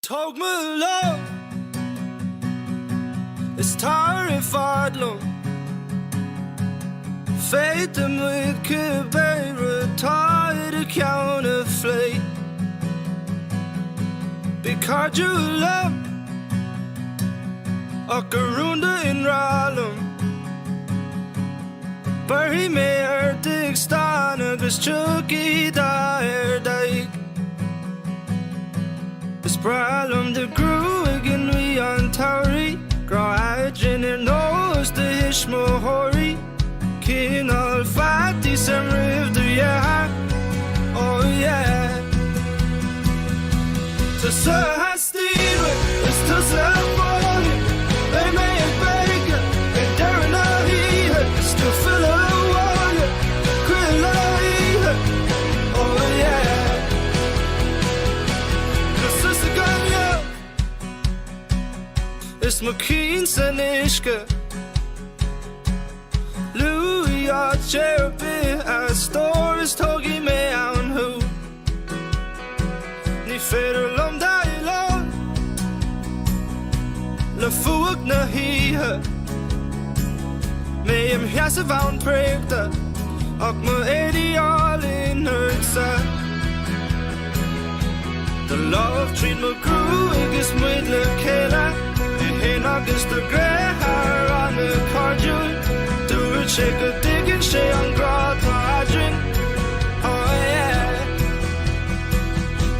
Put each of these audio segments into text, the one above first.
Tog mig lov, it's terrified long. Fate med købere tager det counterfeit. Because you love og går rundt en rallum. Bury mere digstane, hvis tjukki der dig. Sprallum det grew igen vi antari. Grå egen er nås det små hori. Kinal fattig som rivde jeg. Oh yeah. Så så har stive, hvis du så for det. Hvad med en bacon, en der er here. Hvis du fylder water, kriller here. Oh yeah. It's McKean's and Ishka Louis og Cherubim er størst hug i maven hu Ni fætter om dig i lov La fugna hihe Med hjem hersevagn prægter Og med ideal indhørt sig The love treat mig gru ikke smidle kælder Nok is the great shake a dig and shake on grot hydrogen. Oh yeah.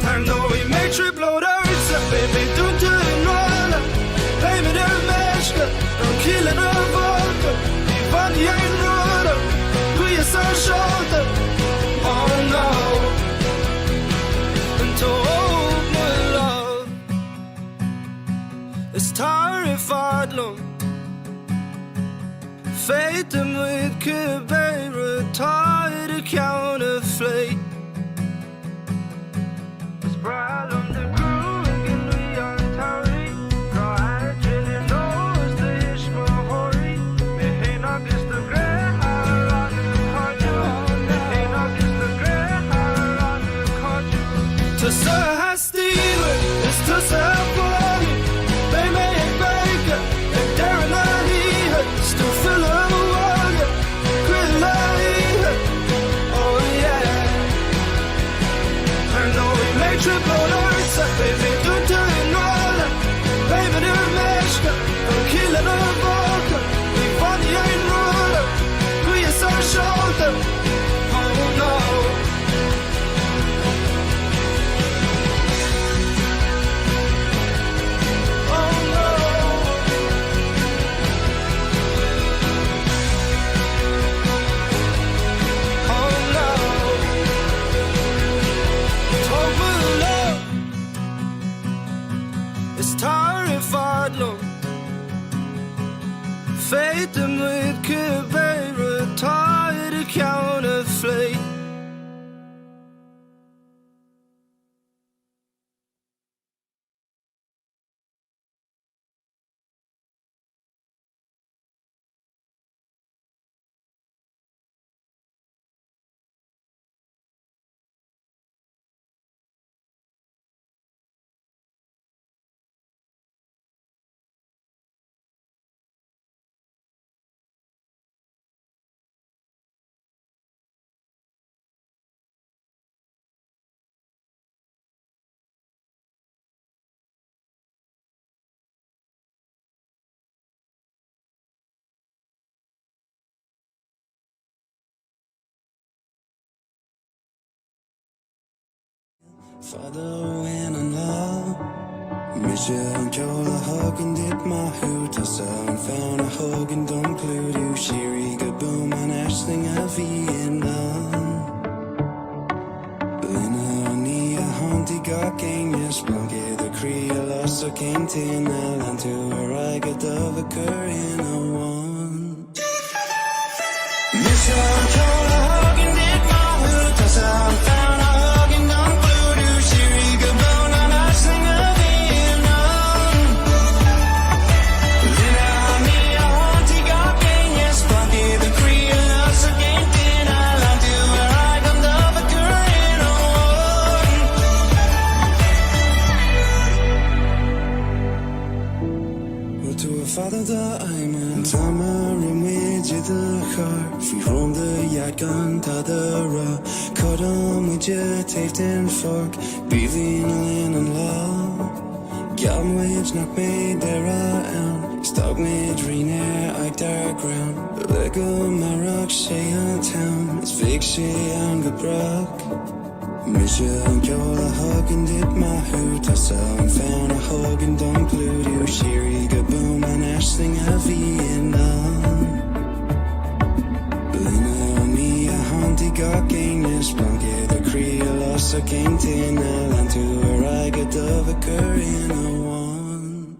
Time though we make trip loaders, baby don't do it roller. Baby don't mesh, don't kill it a vodka. Body ain't roller, do your sun shoulder. Oh no. And to hold my love, it's terrified long. Fate them with Quebec, retired a counterfeit. It's bright on the crew, again we are tarry. Draw hydrogen and nose, the Ishmahori. Me heen agus the grey hair on the cardew. Me heen agus the grey hair on the cardew. To Sir Steven, it's to Sir Bonnie. They make bacon, and Déardaoin he still fill up. Triple Earth, baby, don't turn it roller. Baby, they're meshed up. Don't kill it on vodka. We want the ain't roller. Do your sun shoulder. Oh no. Oh no. Oh no. Told me it's terrified long. Fate them with Quebec, retired a counterfeit. Father, when I'm low, Mission Jola Hogan did my hoot, I saw and found a Hogan don't clue to Shiriga boom and ashling a Vietnam. Lina ni a haunty gawking, yes, plunky the Cree, a loss of came tin, and to where I got of a cur in a one. Mission Jola Hogan did my hoot, I saw and found a Hogan don't clue to Shiriga boom and ashling a Vietnam. Lina ni a haunty gawking, yes, plunky the Cree, a loss of came tin, and to where I got of a cur in a one. To a father that I'm in Tamarin with you the car Fi home the yard gun ta the ra Cut on with you taped and fork Beaving in and law Gallon waves knock me there I am Stog me dream air I dark ground Lego my rock shay on town It's big shay on the brook Mission Jola Hogan did my hoot I saw and found a Hogan don't glue to Shiriga boom and ashling a Vietnam Lina me a haunty gawking yes plunky the Cree a loss of came tin and to where I got of a cur in a one.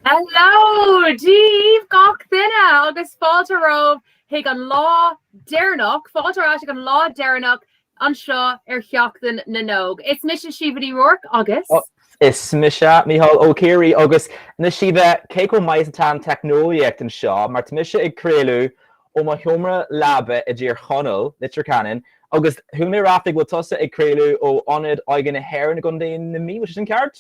Hello, Díomh gach duine agus fáilte romh hiag an lá Déardaoin, fáilte as an lá Déardaoin an seo cheachtain na nóg. Is mis Siomhaidí Rourke agus. Is Misha Mihal O'Keery agus na sibe Keiko mais tan technoliacht an seo, mar Misha ag crealu ó má humra labe a dtír chonel litir canan agus thuúna ráfig bhil tusa ag créú ó anad aigen na hair na gundéin na mí sin ceart?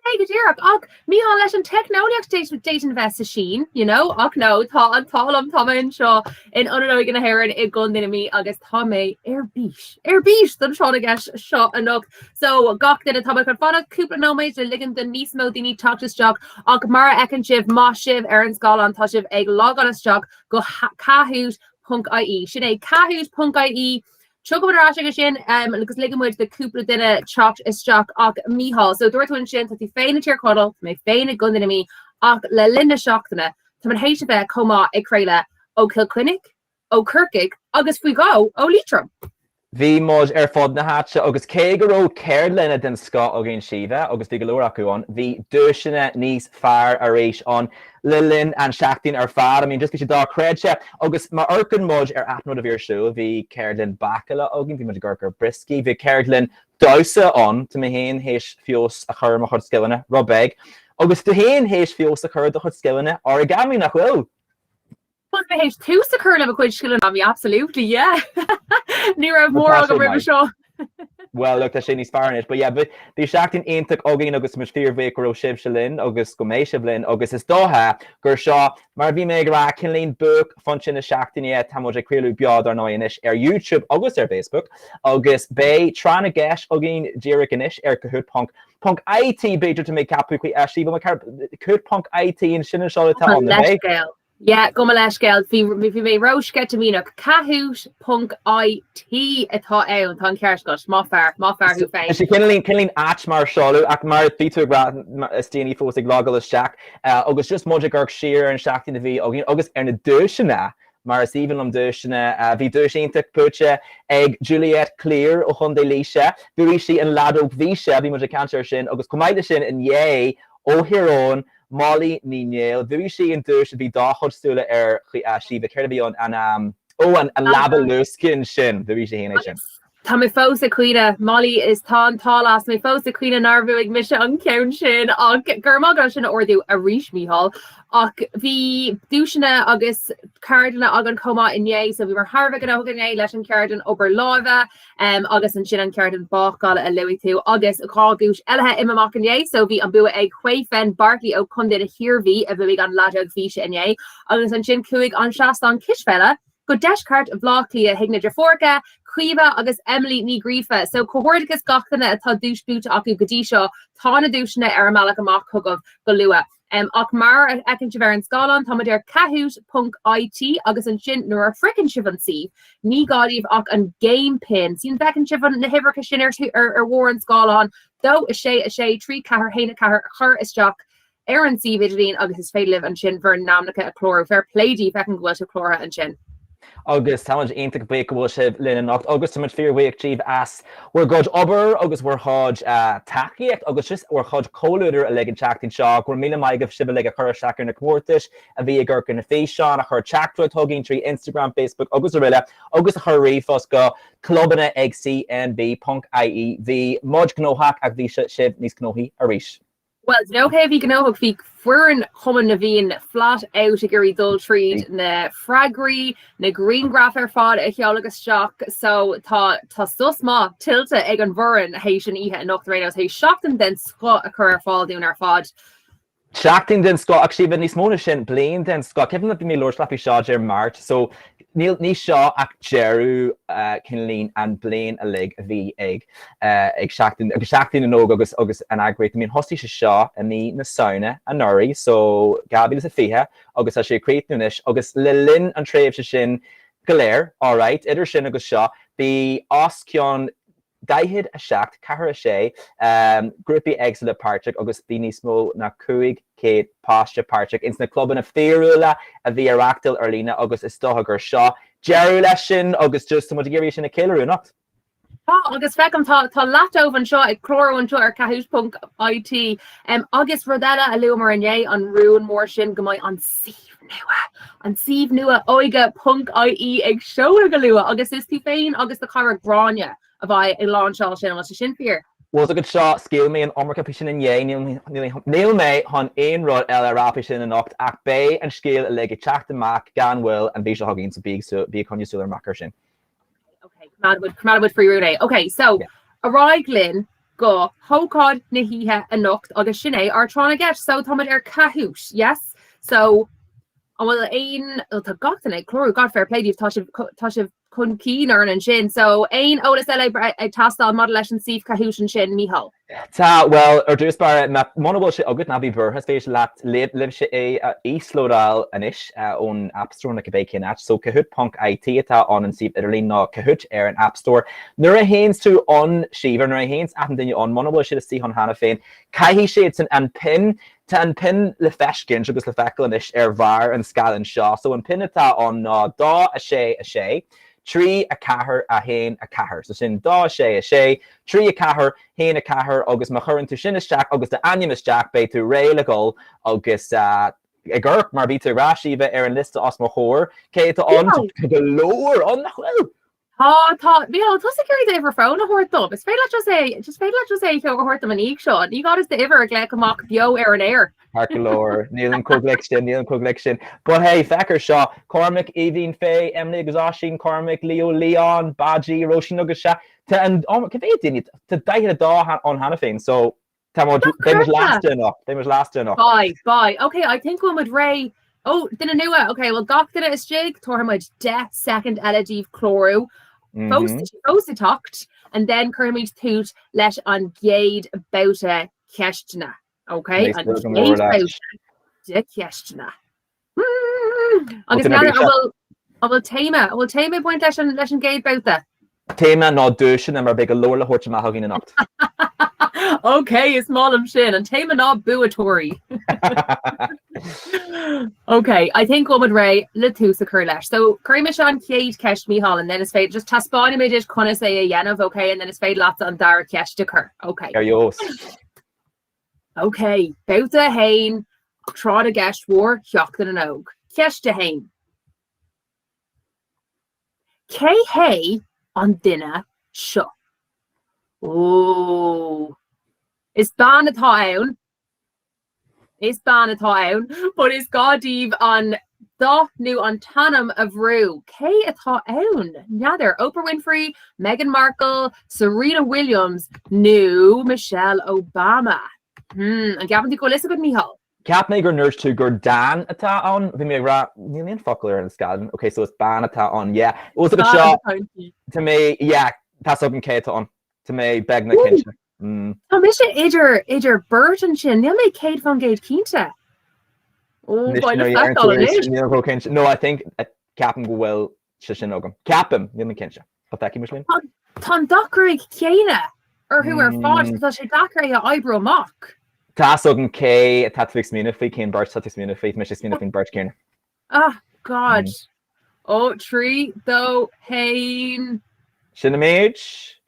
Go dtíach ach míá leis an technoliaach date invest a sin, ach nó tá an tálam táin seo in anóig an heran I gun duine mí agus tá mé ar bís don seánna gas seo anach. So gach den a tá chu fanna cúpla nóméid le ligan den níos mó daoine táteteach ach mar ecin sibh má sibh ar an scáil an tá sibh ag log an isteach go cathús.ie sin é cathús.ie Chocolate sin agus ligamid de cúpla duine chocht isteach ach míhall. So dúirtún sin tá féin tíar codal, mé féin a gunna mí ach le linne seachtainna Tá man hééis bheith comá ag créile ó Kilclinic, ó Kirkig agus fao go ó Leitrim. Bhí mód ar fod na háte agus cé go ró céir lena den sco a gin sive agus bhí go leor acuán bhí dúisina níos fearr a rééis an lilin an seachtain ar fad. I mean, just go sé dá creidse agus má orcan mód ar atnod a bhírsú bhí Cairlin Bacala agin bhí mu gurgur brisci, bhí Cairlin dosa an tá mé héon hééis fios a chur a chud skillne Robbeg agus do héon hééis fios a chur a chud skillne origami nach bhfuil. Hééis tú sa chuna a chuid skillin am absolútely, yeah. Ní rah mór a go rih seo. Well, look, that's Shani Sparnish, but yeah, but the Seachtain Aintic Ogin August Mishfir Vaker Shiv Shalin, August Gomeshavlin, August is Doha, Gershaw, Marvi Megra, Kinlane Book, Function of Seachtain yet, Tamoja Krilu Biad or Noyanish, YouTube, August or Facebook, August Bay, Trana Gesh, Ogin, Jirikanish, Kahoot Punk IT Bader to make up quickly, Ashley, but Kahoot Punk IT and Shinna Charlotte on the Bay. Yeah, go me leis geld fi mé rois get míach cathús.it atá ann tá ceircos má fear hu féin. Si cinlín at mar seáú ach mar fiú stíanaí fós ag lágal seach agus just móide gur siar an seachtain na bhí agus ar na dúisina mar is even am dúisina bhí dúisínta púte ag Juliet Clear ó chun dé líise, bhí si an ladóg bhíse bhí mu a cancer sin agus cumáide sin in dhé ó hirón Molly Níl, bhí si an dúis a bhí dáchod stúla ar si bh ceir bhí an labba luscin sin, bhí si héana sin. Tá mé fós a cuiine, Molly is tá las mé fós a cuiine narbú ag mis an ceann sin ach gurmá gan sin orú a ríis míhall ach bhí dúisina agus cardna agan comá inné, so bhí mar Harbh an ágan leis an ceardan obair lábha agus an sin an ceardan bááil a luí tú agus aáúis eile imach inné, so bhí an bua ag chuéfen Barkley ó chundé a hirirhí a bhí an láideag bhíse inné, agus an sin cuaig an seaán kisfeile go deiscart a bhlálí a hiigna deforca, Cuiva agus Emily ní grifa, so cohorticus gachtainna atá dúsbút acu godí seo tána dúisina ar meach amach thugah go lua. Ach mar ecinn si bhar an scálan tá idir cathús.it agus an sin nuair a fricinn sibh an si, ní gádaíomh ach an game pin. Sín fecinn sibh na hibrecha sin ar mhór an scálan, dó is sé trí cethir héna cethir chur isteach ar an si viidirín agus is féileh an sin bhar námnacha a chlór, bhar pléidí fecinn gohfuil se chlóra an sin. Agus táid Aintic Bakeable sibh lena nacht agus tá fearhaíoh tíomh as we're good obair agus we're chud takeíocht agus just we're chud cóúidir a legan teachtain seo gur míle maigah sibh le a chur seacar na cuairtais a bhí a ggurcan na fééis seán a chur teachtra tugainn trí Instagram, Facebook agus a riile agus a chur riomhos go clubbanna ag CNB.ie bhí mud gnóthach ag bhí sibh níos gnóthaí a ríis. Well, no heavy gnóthach bhí fuan chuman na bhíon flat out a gurí dul tríd na fraggraí na greengraf ar fád a cheolalas seach, so tá sus má tiltte ag an bhran hééis sin ihe an nachrénos hééis seachtain den sco a chur ar fáilún ar fád. Seachtain den sco ach si bh níos móna sin blion den sco ceapan na mí leir slapi seo ar Mart, so níl ní seo ach jeú cinlín an blian a lig a bhí ag seachtain agus seachtain an óg agus an agrairt. Míon hosí se seo a ní na saona an nóirí, so gabí is a fithe agus a sé créitúnis agus le linn an tréimh se sin goléir, áráit, idir sin agus seo, bhí os ceann daithid a seacht cahar a sé grúpi eagsa le páirteach agus bí níos mó na cuaig céad páiste páirteach ins na clubban a féúla a bhí arachtal ar lína agus is dótha gur seo. Jeú lei sin agus just mu géirí sin na céileú nacht. Agus fecham tá látóh an seo ag chlóún seo ar cathús.it agus rodella a luú mar inné an rún mór sin go mbeidh an sih nua oige.ie ag seola go luúa agus is tú féin agus de cara gráine a bheith i lá seáil sin was sin fear. Was a good shot, scale me an ommerca pishin in yay, Neil May, hon ein rod ella rapishin and oct act bay and scale a leg a chack the mac, gan will, and visual hugging to be a conjusular mackershin. Okay, come out with free route. Okay, so a Glyn go hocod nihiha and noct August Shine are trying to get so Thomas Cahoot, yes? So well ein to got in it, Chloro got fair play, you've touch of Kun Keen and Shin. So ein Otis a tastal model and Steve Cahoot and Shin Mihal. Ta well or just by monoble shit good nabi ver has face lat live shit a east lodal anish on app store like a bacon at so Kahoot punk IT ta on and see Italy no Kahoot air an app store nura hains to on shiver nura hains and then you on monoble shit see on Hannah Fane kai shades and pin tan pin le feshkin sugar le feckle anish air var and scal and shaw so and pin it on da a shay Tree a caher a hain a caher. So sin da a shay, tree a caher, hain a caher, August Mahurin to Shinnis Jack, August the Animus Jack, bay to Ray Legol, August a Gurk, Marbita Rashiva, Aaron Lista Osmo Hor, Kate on to the lower on the well. Tá bhí tusa céir éidir fána thuirtm. Is féile just é go thuirtam an íag seo. Ní gádas de iver le amach bio ar an air. Harkelor, Neil and Cogliction. But hey, Fecker Shaw, Cormac, Evine Faye, Emily Gazashin, Cormac, Leo Leon, Baji, Roshi Nugasha, and Kavay to die a daw on Hannafin. So they was last enough. Bye. Okay, I think one with Ray. Oh, didn't know it. Okay, well, Gok did it as Jake, Torhamud death, second Eladiv Chloro. Both talked, and then Kermit Toot let on Gade about a Keshtna. Okay, and Gade about the Keshtna. I will tame it point let Gade about that. Tame no dushin and our big lower la horchma hugging and opt. Okay, it's Mollum Shin and Tame not Buatory. Okay, I think woman Ray Litusa Kurlash. So Kurimishan Kate Kesh Mihal and then it's fade just Taspani made it Kona say a Yanov, okay, and then it's fade lots on Dara Kesh to Kur. Okay. Are yours? Okay, Bouta Hain, Trod a Gash War, Shocked an Og. Kesh to Hain. K Hay on dinner shut. Oh, it's ban a town. It's ban a town, but it's Godiv on the new on Tanum of Rue. K a town. Neither Oprah Winfrey, Meghan Markle, Serena Williams, new Michelle Obama. And Gavin to go listen with me, Hall. Cap Maker nurse to Gordon a on. We may rat million fuckler in Scotland. Okay, so it's ban a on. Yeah, it was a good shot to me. Yeah, pass up and Kate on to me. Begna Kinship. Mission Iger Burton Chin. They'll make Kate from Gate Quinta. Oh, boy, no, I think Captain go well. Shishinogam. Captain, Neil McKinsey. But thank you, Michelin. Ton Dockery Kiena. Or who are fought because she Dockery eyebrow mock. Tassogan K, Tatfix Munifi, Kane Birch, Tatfix Munifi, Mrs. Munifi, Birch Kane. Ah, God. Oh, tree, though, Hain. Shinamage.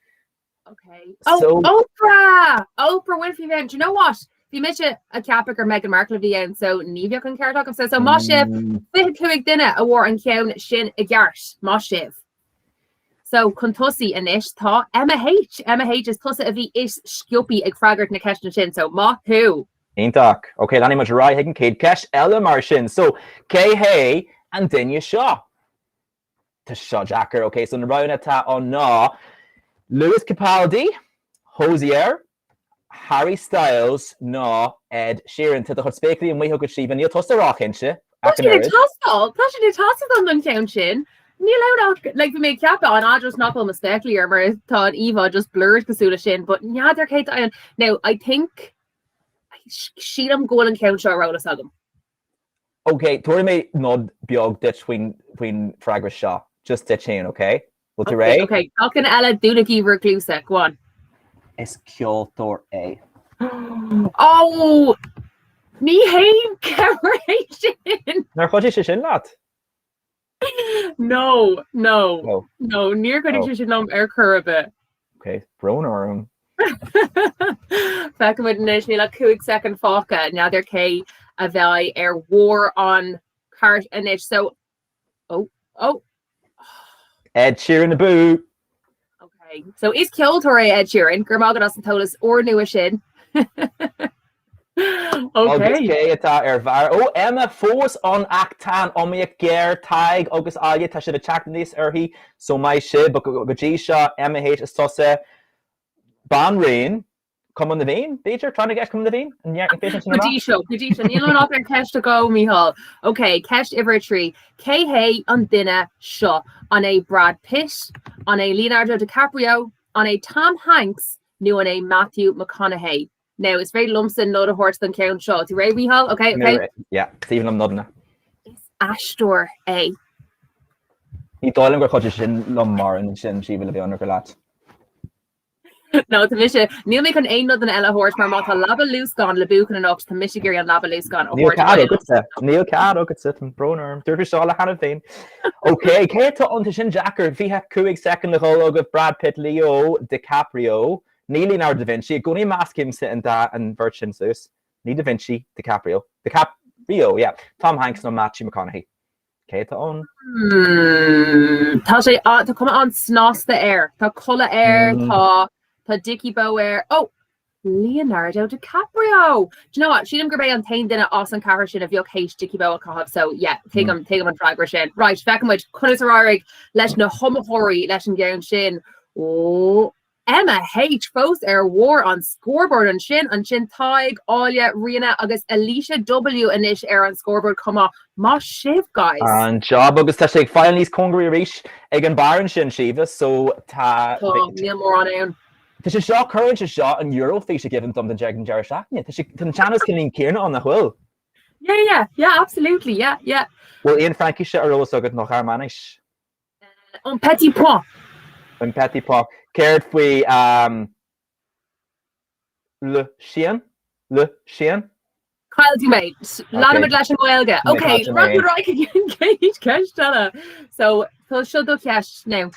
Okay. Oh, so, Oprah Winfrey event. Do you know what? If you miss a Capic or Meghan Markle event, so Nivea can care talk. So Moshev, Kuig Dinner, a war and Kion, Shin, a Garsh, Moshev. So Kuntusi and Ish thought Emma H is plus of the Ish Scuppy, a Fraggart and a Keshin Shin. So Mahu. Ain't doc. Okay, Lanny Majarai, Higgin Kate Kesh, Ella Marshin. So K Hay and then you Shaw. To Shaw Jacker. Okay, so Narayana on Na. Lewis Capaldi, Hosier, Harry Styles, Ed Sheeran to the Hot Spakery and Weho Shiva, Neil Tuster Rockinche. That's your tossle on them Township. Neil out like we make cap on, I just not mistakenly or I thought Eva just blurred Kasula Shin, but yeah, they're Kate Iron. Now I think Sheeram Goal and Count Shaw wrote us on. Okay, Tori may nod biog ditch when Fragra Shaw. Just ditch in, okay? What's your Ray? Okay, talking Ella Dunaki Reclusek one. It's Kyoto A. Oh, me hate Cameration. Narcotic lot. No. Near good should know air curve it. Okay, Broner. Back with Nishni like Kuig second Falka. Now they're K Avali air war on cart and ish. So oh. Ed Sheeran the boo. Okay. So is Kiltor Ed Sheeran, Gurmagadas and Tolas or Newishin? Agus Okay. cé atá bhar. Ó Emma fós an achtan omíoch géir taig agus aige tá siad a teachtain níos arthaí so mai si go dtí seo Emma H is tosa ban rain come on the vein. Beacher trying to get come on the vein and yeah, Godisha, Níl an opir ceist a go Mihal. Okay, ceist Ivertree. Cé hé an duine seo an é Brad Pitt, an é Leonardo DiCaprio, an é Tom Hanks, nu an é Matthew McConaughey. Now it's very lumsen not a horse than count shot. You ready, Mihal? Okay. Yeah, Stephen I'm nodding. It's Astor A. Ní dálim gur chuide sin lomar an sin si bhfuil a bhí anna go leat. No, the mission. Neil make an ain't nothing Ella horse mar mata lava loose gone le bucan and up to Michigan and lava loose gone. Neil Cado could sit and Broner. Dirty Shaw Hannah Vein. Okay, Kato on to Shin Jacker. If he had Kuig second the whole of Brad Pitt, Leo DiCaprio, Neil Leonardo da Vinci, Goni mask him sitting that and Virgin Zeus. Neil da Vinci, DiCaprio, yeah. Tom Hanks no Matthew McConaughey. Kato on. Tá sé to come on snos the air. Tá cola air tá Dickie Bower. Oh, Leonardo DiCaprio. Do you know what? She didn't go on tain dinner awesome car shin of your case Dickie Bower cohab. So yeah, take him on drag shin. Right, back in which Kunisararig let no homahori let him go shin. Oh, Emma H. Fos war on scoreboard and shin Tig, Alia, Rina, August Alicia W. Anish on scoreboard come on. Ma shiv guys. And job August Tashik finally Congress Rish Egan Baron Shin Shiva so ta Neil more on own. Tá seo current a shot an Eurofe se given them the Jag and Jerry Shackney. Tá channels can link Kierna on the wheel. Yeah, absolutely. Yeah. Well, Ian Frankie shit are also good noch Armanish. On Petit Point. On Petit Point. Cared we Le Chien. Kyle du mate. Lana Lash and Wilga. Okay, Rocket Rock again. Cage cash della. So should do cash now.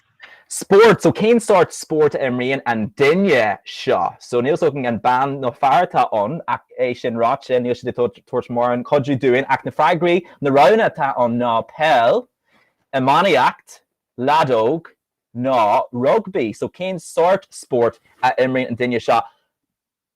Sport, so Kane sort sport Emrian and Dinya Shaw. So Neil Soking and ban no farta on Asian Rocha, Neil should torch more and could you doing act na fragri, the Rona ta on na Pell, Imani act, Ladog, na rugby. So Kane sort sport at Emrian and Dinya Shaw.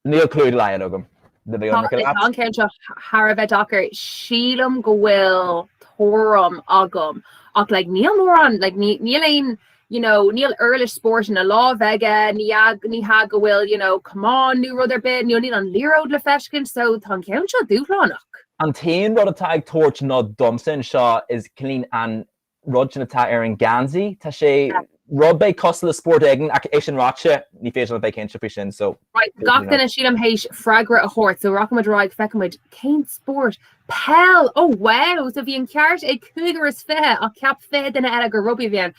Neil Clued Lion Ogum. The big on Haravet Docker, Sheelam Gwil, Torum Ogum. Like Neil Moran, like Neil Ain. You know, Neil Earlish sport in a law vega, ni ha go will, you know, come on, new rudder bit, Neil Neil on Lero le Feshkin, so Tan Council do Ronach. And Tain Rod tag torch not Dumpson Shaw is clean and Roger ta Aaron Ganzi, Tashe Rodbay Costa sport egg Asian Rocha, ni facial vacation fishin, so right, Gachtan and Sheelam Heish, Fragra a hort, so Rockamad Ride, Feckamid, Kane Sport, Pell, oh wow, so if you encourage a cougar is fair, a cap fed in a Edgar Rugby Vian.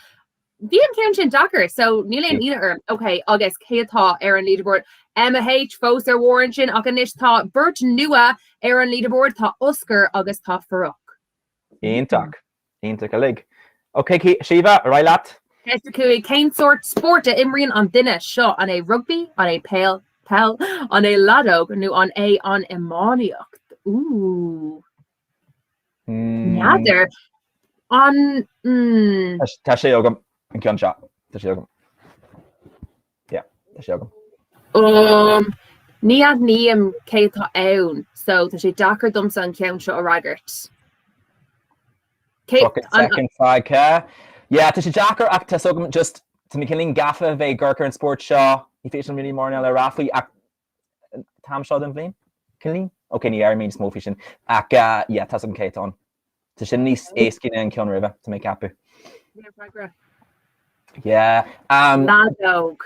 Díam Counchin Docker, so Neil either. Okay, August Kata Aaron leaderboard, Emma H. Foster Warrenchin, Akanish Tha Bert Nua, Aaron leaderboard, Tha Oscar, August Tha Faruk. Aintak a leg. Okay, Shiva, right lat. Kestakui, Kane sort sport Imrian on Dinna, shot on a rugby, on a pell, on a ladog, new on a on Imaniok. Ooh. Neither. On Tashe and Kion shot. Yeah, Tashogum. Niad Niam Kata Own, so Tashi Dakar Dumsan Count Shot a Raggart. Second 5K. Yeah, Tashi Jacker act Tasogum just to me killing Gaffa, Ve Gurker and Sports Shaw. He faced really more now Rafi act Tam Shaw than Blaine. Killing? Okay, Niar means small fishing. Yeah, Tasum Kate on. Tashi Nis Askin and Kion River to make happy. Yeah. Nadog.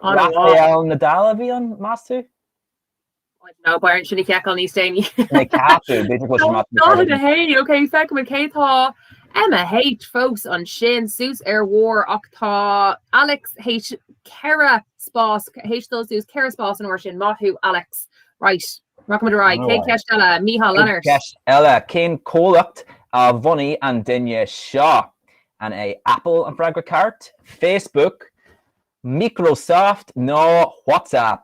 Rafael Nadal be on Master? No, Byron should he check on these days. They have to. They hey, okay, second with Kate Emma H. Folks on Shin, Seuss Air War, Octa, Alex H. Kara Sposs, H. Those Seuss, Kara Sposs and Orshin, Mahu, Alex. Right. Rockamadurai, Kate Castella, Miha Leonard. Ella, Kane Colupt, Vonnie and Dinya Shaw. And a Apple and Fragra cart, Facebook, Microsoft, no WhatsApp.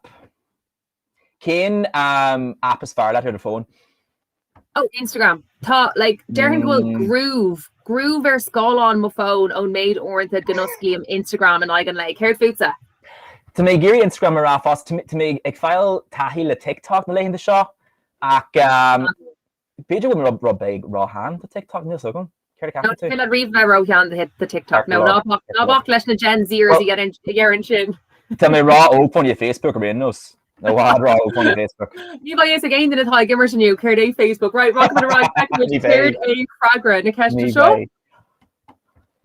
Kane app is far letter the phone. Oh, Instagram. Tá like dearan gohfuil groove ar scáán mo phone ón méid orinthe gnosci am Instagram an aigen le céir futa. Tá mé géirí Instagram ar ráfás mé ag fáil taí le TikTok na léhann seo ach beidir bhfuil rob beag ráhan tá TikTok níos agam. Ceir No, a riomh na rohan hit the TikTok. No, nábach leis na Gen Zers I get in sin. Tá mé rá ópóí Facebook a rénos. No bhád rá ópóí Facebook. Ní ba is a gain in atá gimmers aniu céir é Facebook, right? Rock the right céir é fragra na ceiste seo.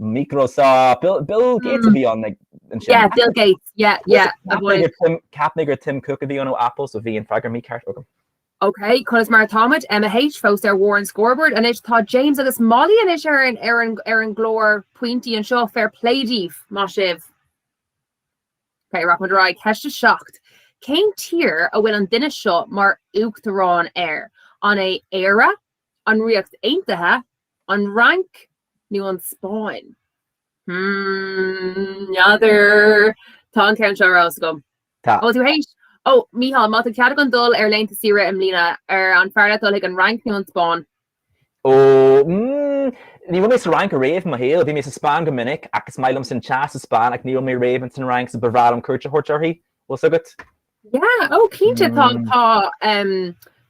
Microsoft Bill Gates be on like yeah Bill Gates yeah Capniger Tim Cook a bhí on Apple so bhí an fragar mí ceart agam. Okay, Conas Mar Thomas, Emma H, fós ar Warren scoreboard, and it's thought James agus Molly and it's Aaron Glore, Pointy and Shaw, fair play deef, Moshiv. Okay, Rock Dry, Kesh is shocked. Came tier a win on dinner shot, Mar Uchtharon air, on a era, on react ain't the ha, on rank, new on spawn. Other Tom Count Charles go. Oh, to hate. Oh, Mihal, mat ceadagan dul lein to sira am lína an fearla dul ag an rank nu an spawn. Oh, ní bhfuil mé rank a réh ma héal, bhí mé sa spán go minic agus mailm san chas a spán ag níl mé raven san rank sa bhrálam curte hortarthaí. Bhil sugat? Yeah, oh, cínte tá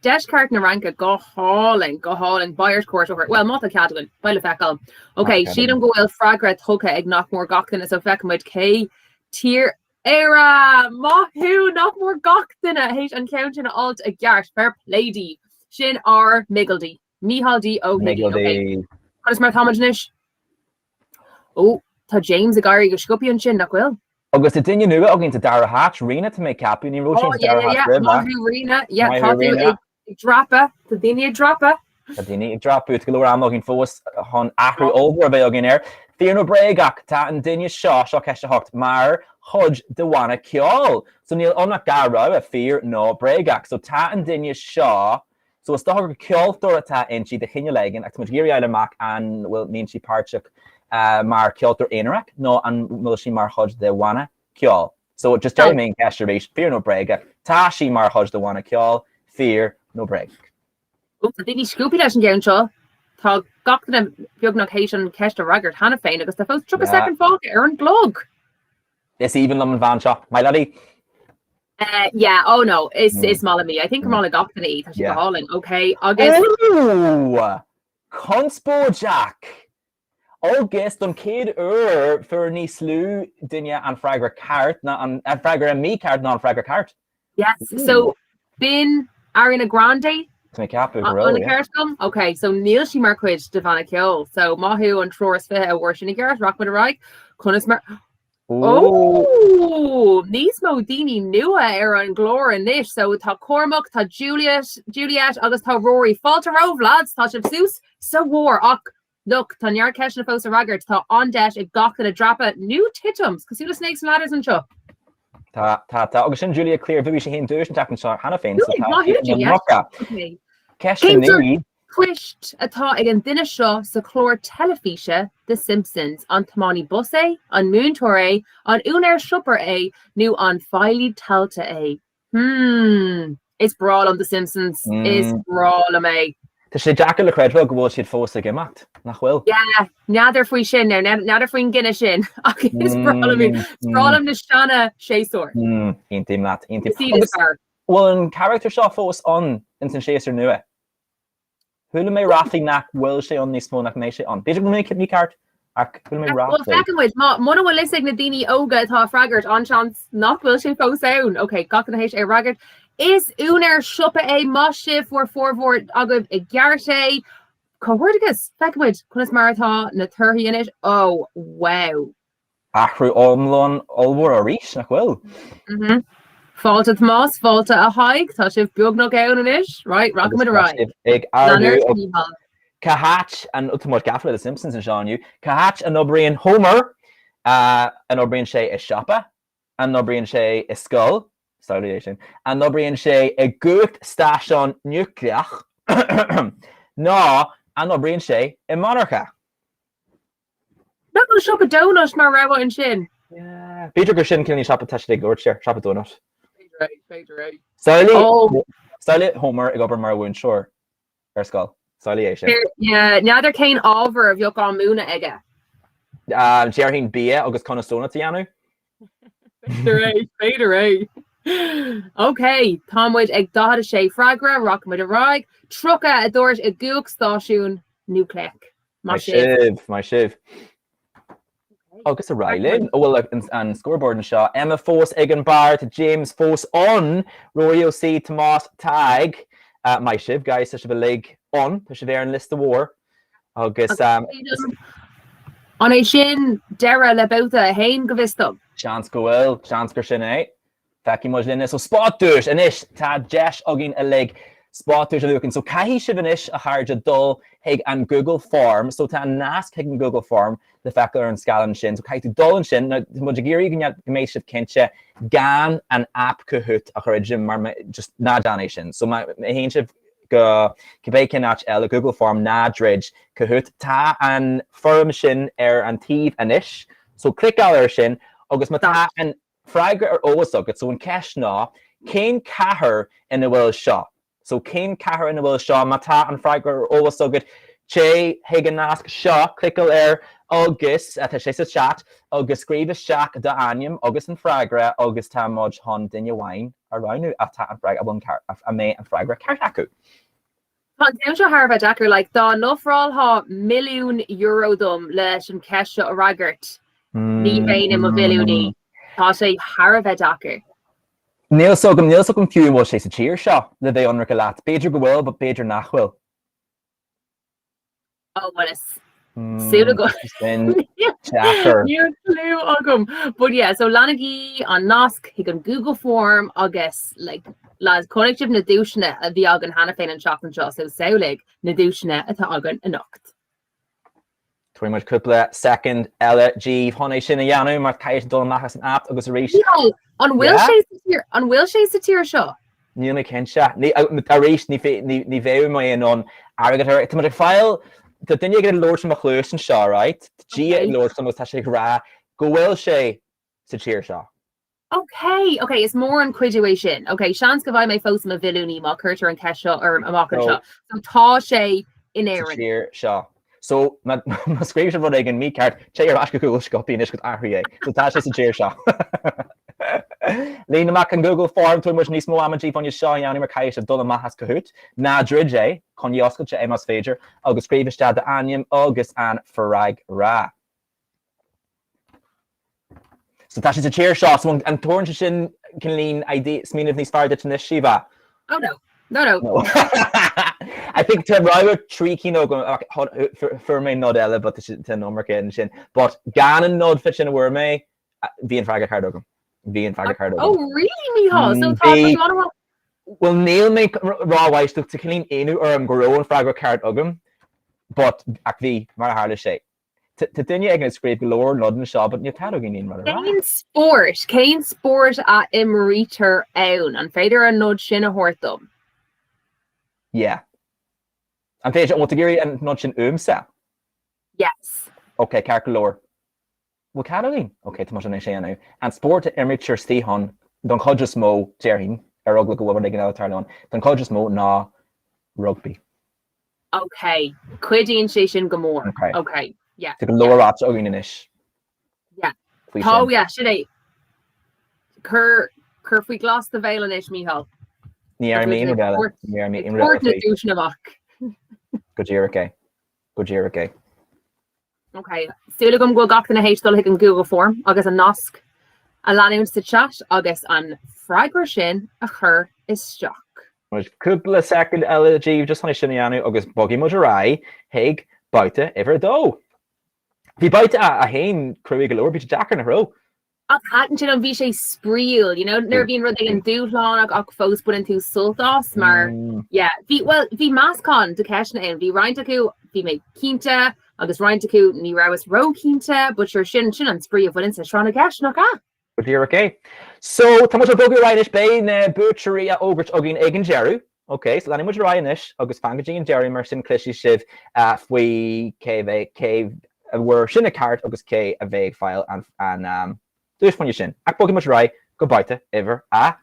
deis cart na rank a go háling Bayers court over. Well, mat ceadagan, baile fecal. Okay, siad an gohfuil fragra thuca ag nach mór gachtain is ó fecamid cé tier Era mahu not more gach than a hate and counting alt a garsh fair lady shin R Miggledy Mihaldi O Miggledy. What is my Thomasnish? Oh, ta James a Gary go scopion shin na will. August did you know again to Dara Hatch Rena to make cap in Rena yeah dropper the dini dropper. The dini drop ut galore am looking for hon ahru over a again air. Fiona Bregach ta and Dinya Shaw Kesha Hocht Mar Hodge Dewana Kjol. So Neil on a Garo a fear no Bregach. So ta and Dinya Shaw. So it's the Kjol Thorata in she the Hinyalegan at Magiri Island Mac and will mean she parchuk Mar Kjolter Inarak. No and will she Mar Hodge Dewana Kjol. So just tell me Kesha fear no Bregach. Ta she Mar Hodge Dewana Kjol. Fear no Bregach. Oh, the Diggy Scoopy doesn't get in Shaw. Tá gach na beagnach hééis an ceiste ragart hanna féin agus tá fós tru a second fog ar an blog. Is even Lum van shop, my laddie. Yeah, oh no, it's Malami. I think Mala Gopany, that's calling. Okay, August. Oh, Conspo Jack. August on kid for ni slew Dinya and Fragger cart, not and Fragger and me cart, not Fragger cart. Yes, so Bin Ariana Grande. On the carrot come? Okay, so Neil she Marquid Devana Kill. So Mahu and Troris Fit a worship in Garrett, Rock with a right. Kunis Mar Oh Nismo Dini Nua Aaron Glor and Nish. So ta Cormac, ta Juliet, August ta Rory, Falter Rove, lads, touch of Zeus, so war look, ta Nyar Kesh and Fosa Raggart, ta on dash a gawk and a drop at new titums, because you the snakes and ladders and chuck. Ta agus sin Julia clear bhí sé hen dúis an tapan seo hana féin okay. Cuisht atá ag an duine seo sa chlór telefíe The Simpsons an Tamani Busse, an Moontor an Unair Shopper nu an Filey Talta It's brawl on The Simpsons is brawl am Tá sé Jack le credfuil go bhfuil siad fós ag imacht nach bhfuil. Yeah, nadidir faoi sin now, nadidir faoin gine sin. Is brawl am brawl am na Shanna Shasor. Intim lat, intim. Well, an character seo fós on in san Shasor nua. Thula mé rafi nach bhfuil sé on níos mó nach mé sé on. Beidir go mé ní cart ach thula mé rafi. Well, second way, mona bhfuil lisig na daoine óga atá fraggart an chance nach bhfuil sé fós ann. Okay, gach na héis raggart. Is Unair Shoppa Moshif or forward agab a Garte Cohortigus Feckwid Kunis Maratha na Turhi in it. Oh wow. Achru Omlon Olwar a Reach nach well. Faulted Moss, Faulta a hike, touch of Bugno gown in it. Right, rock with a right. Ig Ardu Kahach and Utamot Gaffler the Simpsons and Sean you. Kahach and O'Brien Homer and O'Brien Shay is Shoppa and O'Brien Shay is Skull. Salutation. And O'Brien sé a good station nucleach. No, and O'Brien sé a monarcha. Not going to shop a donut, mar rawa and shin. Yeah. Peter Gershin can you shop a touch the gourd share, shop a donut. Right. Sally Homer, I go over Marwoon shore. Her skull. Sáile sin. Neadidir céin ábhar a bheoh an múna aige. Dearhín bí agus conastóna tíanú? Féidir é. Ok, támuid ag dá sé freigra rock muid a raig, trocha a dúirt i gúg stáisiún núcleic. Mai sibh. Agus a Rylin, bhfuil an scoreboard an seo, Emma fós ag an bar to James fós on, Rory C. Tomás tag, mai sibh, guys, a sibh a lig on, tá sibh an list of war. Agus... An é sin deire le bouta a hain go bhistom. Seans go bhfuil, seans gur sin é. Feci muid linne, so spotúirs inis, tá deis agin a lig spotúirs a lucan. So caihí sibh inis a háirde dul hig an Google Form, so tá nasc hig an Google Form le feicil ar an scalan sin. So caihí tú dul an sin, muid a géirí gnééis sibh cinse gan an app Kahoot a chuir jim mar just ná dané sin. So ma hén sibh go cibé cinnach a Google Form ná dridge Kahoot tá an form sin ar an tíomh inis. So click ar sin, agus ma tá an freigra ar ólas agad, so an ceis ná, cén cahar ina bhfuil seo. So cén cahar ina bhfuil seo, ma tá an freigra ar ólas agad, ché hig an nasc seo, clickil ar agus, tá sé sa chat, agus scríbh seach do aim, agus an freigra, agus tá muid hon duine bhain ar roinú a tá an freigra a mé an freigra ceart acu. Tá déim seo Harbh Jackar le dá nófráiltha milliún euro dom leis an ceiste a raigart. Ní féin im a bhiliúní. Tá sé Harbh Jackar. Níl sogam fiú bhil sé sa tíir seo le bheith anra go leat. Beidir go bhfuil, but beidir nachhfuil. Oh, well, it's súla go. Níor clú agam. But yeah, so Lanagí an nasc hig an Google Form agus like las connective na dúisina a bhí agan hana féin an seachtain seo, so saolig na dúisina atá agan a nocht. Tuaim muid cúpla second eile G honnaigh sin a dheanú mar caiith dul machchas an app agus a rís. An bhfuil sé sa tíir seo? Níl mé cin se. A rís ní bhéh mai an agad ar. Tá mar fáil tá duine ag lóir sem a chlúis an seo, right? G ag lóir sem tá sé rá go bhfuil sé sa tíir seo. Okay, it's more an cuiduation. Okay, seans go bhaid mé fós a bhiliúní má chuirtar an ceis seo ar amachchan seo. So tá sé in éireann. Tíir seo. So ma scríb se bhd ag an míceart sé ar asca Google scopi is go ahrí é. So tá sé sa tíir seo. Lína amach an Google Form tú muid níos mó amtí fan seo anna mar caiis a dul amachchas Kahoot. Ná drid é chun oscail sé émas féidir agus scríbiste de aim agus an freigra rá. So tá sé sa tíir seo, so an torn sin cin lín smíanamh níos fearde tunis siomha. Oh no. I think to rival trí cíó for mé nod eile, but te nómar cin sin. But gan an nod fit sin a bhfuir mé, bhí an freigra card agam. Bhí an freigra card agam. Oh really, Mícheál? So tá well, níl mé ráhhaist tú cin lín éanú ar an goró an freigra card agam, but ach bhí mar a hála sé. Tá duine ag an scríb go leir nod an seo, but ní tá agin íon mar a rá. Céin sport a imrítar ann an féidir an nod sin a thuirtom. Yeah. An féidir an géirí an nod sin úmsa? Yes. Okay, ceart go leir. Well, Caroline. Okay, tá an sé anú. An sport imrítar stíhon don chuidir mó dearhín ar ogla go bhfuil ag an eiltarlán. Don chuidir mó ná rugby. Okay, cuidíonn sé sin go mór. Okay. Yeah. Tá go leirrát agin inis. Yeah. Tá sin é. Cur faoi glas de bhéile inis, Mícheál. Ní ar mí bheile. Ní ar mí in reality. Go dtíir é. Okay. Súla gom go gach na héistal ag an Google Form agus an nasc a leanún sa chat agus an freigra sin a chur is steach. Muid cúpla second eile G just honnaigh sin anú agus bogí muid a rá hiag baite iver dó. Bhí baite a hain cruigh go leir bit Jackar na ró. Ach hatan sin an bhí sé spríal, nuair bhíon rud ag an dúláán ach fós buin tú sultás mar bhí máscán de ceisna in, bhí roiint acu, bhí mé cínte agus roiint acu ní raibhas ró cínte, but sin an sprí a bhfuin sa srána ceisna cá. Go dtíir okay. So tá muid a bogú ráinis bé na búteí a ógurt agin ag an Jerú. Okay, so lenig muid ráinis agus fangadí an Jerry mar sin clisi sibh faoi céh bhfuair sinna ceart agus cé a bheith fáil an dúis fan sin. Ach bogí muid rá go baite iver a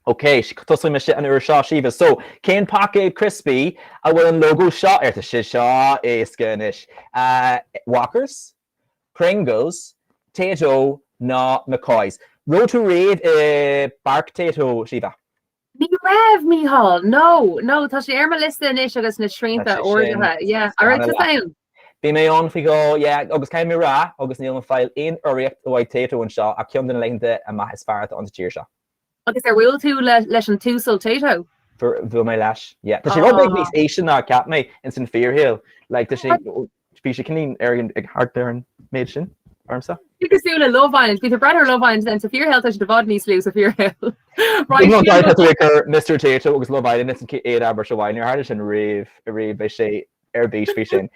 Okay, tosí me shit an ur seo siva. So, cén packet crispy a bhfuil an logo seo ar si seo éascanis. Walkers, Pringles, Tato, ná McCoys. Road to raid bark Tato siva. Ní raibh Mícheál, no, tá sé ar ma lista inis agus na srínta ordathe. Yeah, all right, to sound. Bhí mé an fi go, agus caiim mé rá, agus níl an fáil in uíocht bhhaid Tato an seo a ceann den leinte a maith is fearrta an tíir seo. Agus bhfuil tú leis an túsal Tato? Bhfuil mé leis, yeah. Tá sé rud níos éisian ná ceap mé in san Fearhill. Like, tá sé bhí sé cinnín ar ag hart ar an méid sin, armsa. Cosúla Love Island, bhí brother Love Island then sa Fearhill tá sé do bhd níos lú sa Fearhill. Right. Mr. Tato agus Love Island is an éad aber se bhain ar háidir sin riomh bheith sé ar bís fhí sin.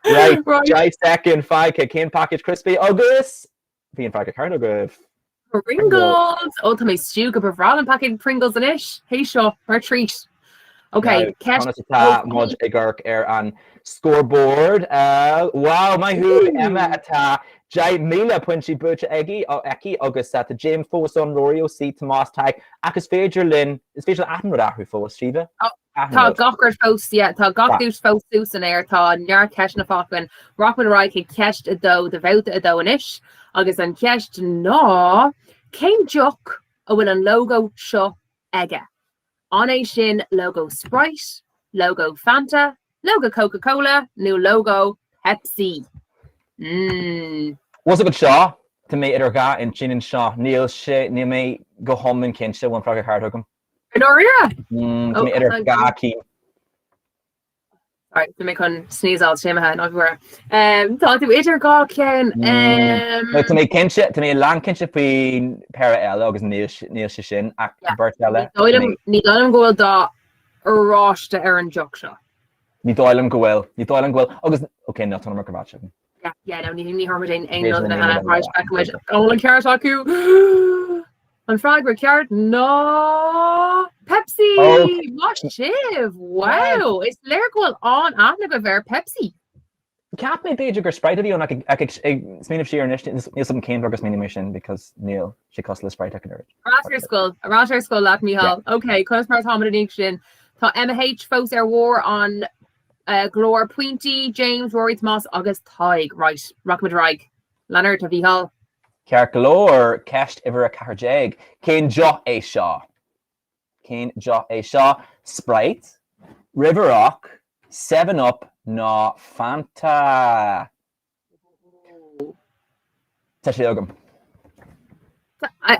Right, Jai second 5K cén package crispy agus bhí an 5K card agah. Pringles! Oh, tá mé stú go bhráil an package Pringles in ish. Hey seo, mar treat. Okay, mud ag ggurc ar an scoreboard. Wow, mai hu Emma atá Jai míle puintí bute egi ó eki agus a James fós an Rorio sí Tomás tag agus féidir lin is féidir ahnrad ahrú fós Shiva. Tá gachar fós, tá gachús fósús an air tá near ceis na fáin Rockman Ride ag ceist a dó de bheta a dó an isis agus an ceist ná céim joc a bhfuil an logo seo aige. An é sin logo Sprite, logo Fanta, logo Coca-Cola, nó logo Pepsi. Was a good seo to mé idir ga in sin an seo níl sé ní mé go homman cinse bhain frag hard agam. In ária? Mé idir ga cí. Right, to make on sneeze all shame ahead everywhere. Thought to idir ga ken. To mé cinse to mé lan cinse faoin para eile agus níl sé sin ach burt eile. Ní dám gohfuil dá aráiste ar an joc seo. Ní dáilm go bhfuil agus okay ná tan mar go bhaid. Yeah, no, ní harmadain ein no na hana right back with all an carrot acu. An frag we're carrot no Pepsi. What shiv? Wow, it's lyrical on after go ver Pepsi. Cap me page or Sprite on I mean if she is some came burgers mini mission because Neil she cost the Sprite I Roger school let me help. Okay, customer accommodation. Tá MH fós ar war on Glór Pointy, James, Rory Moss, August Tig, right, Rockman Ride. Leonard to Vihal. Cear glór ceist iver a carjag. Cén jo é seo. Sprite, River Rock, 7-Up, ná Fanta. Tá sé agam.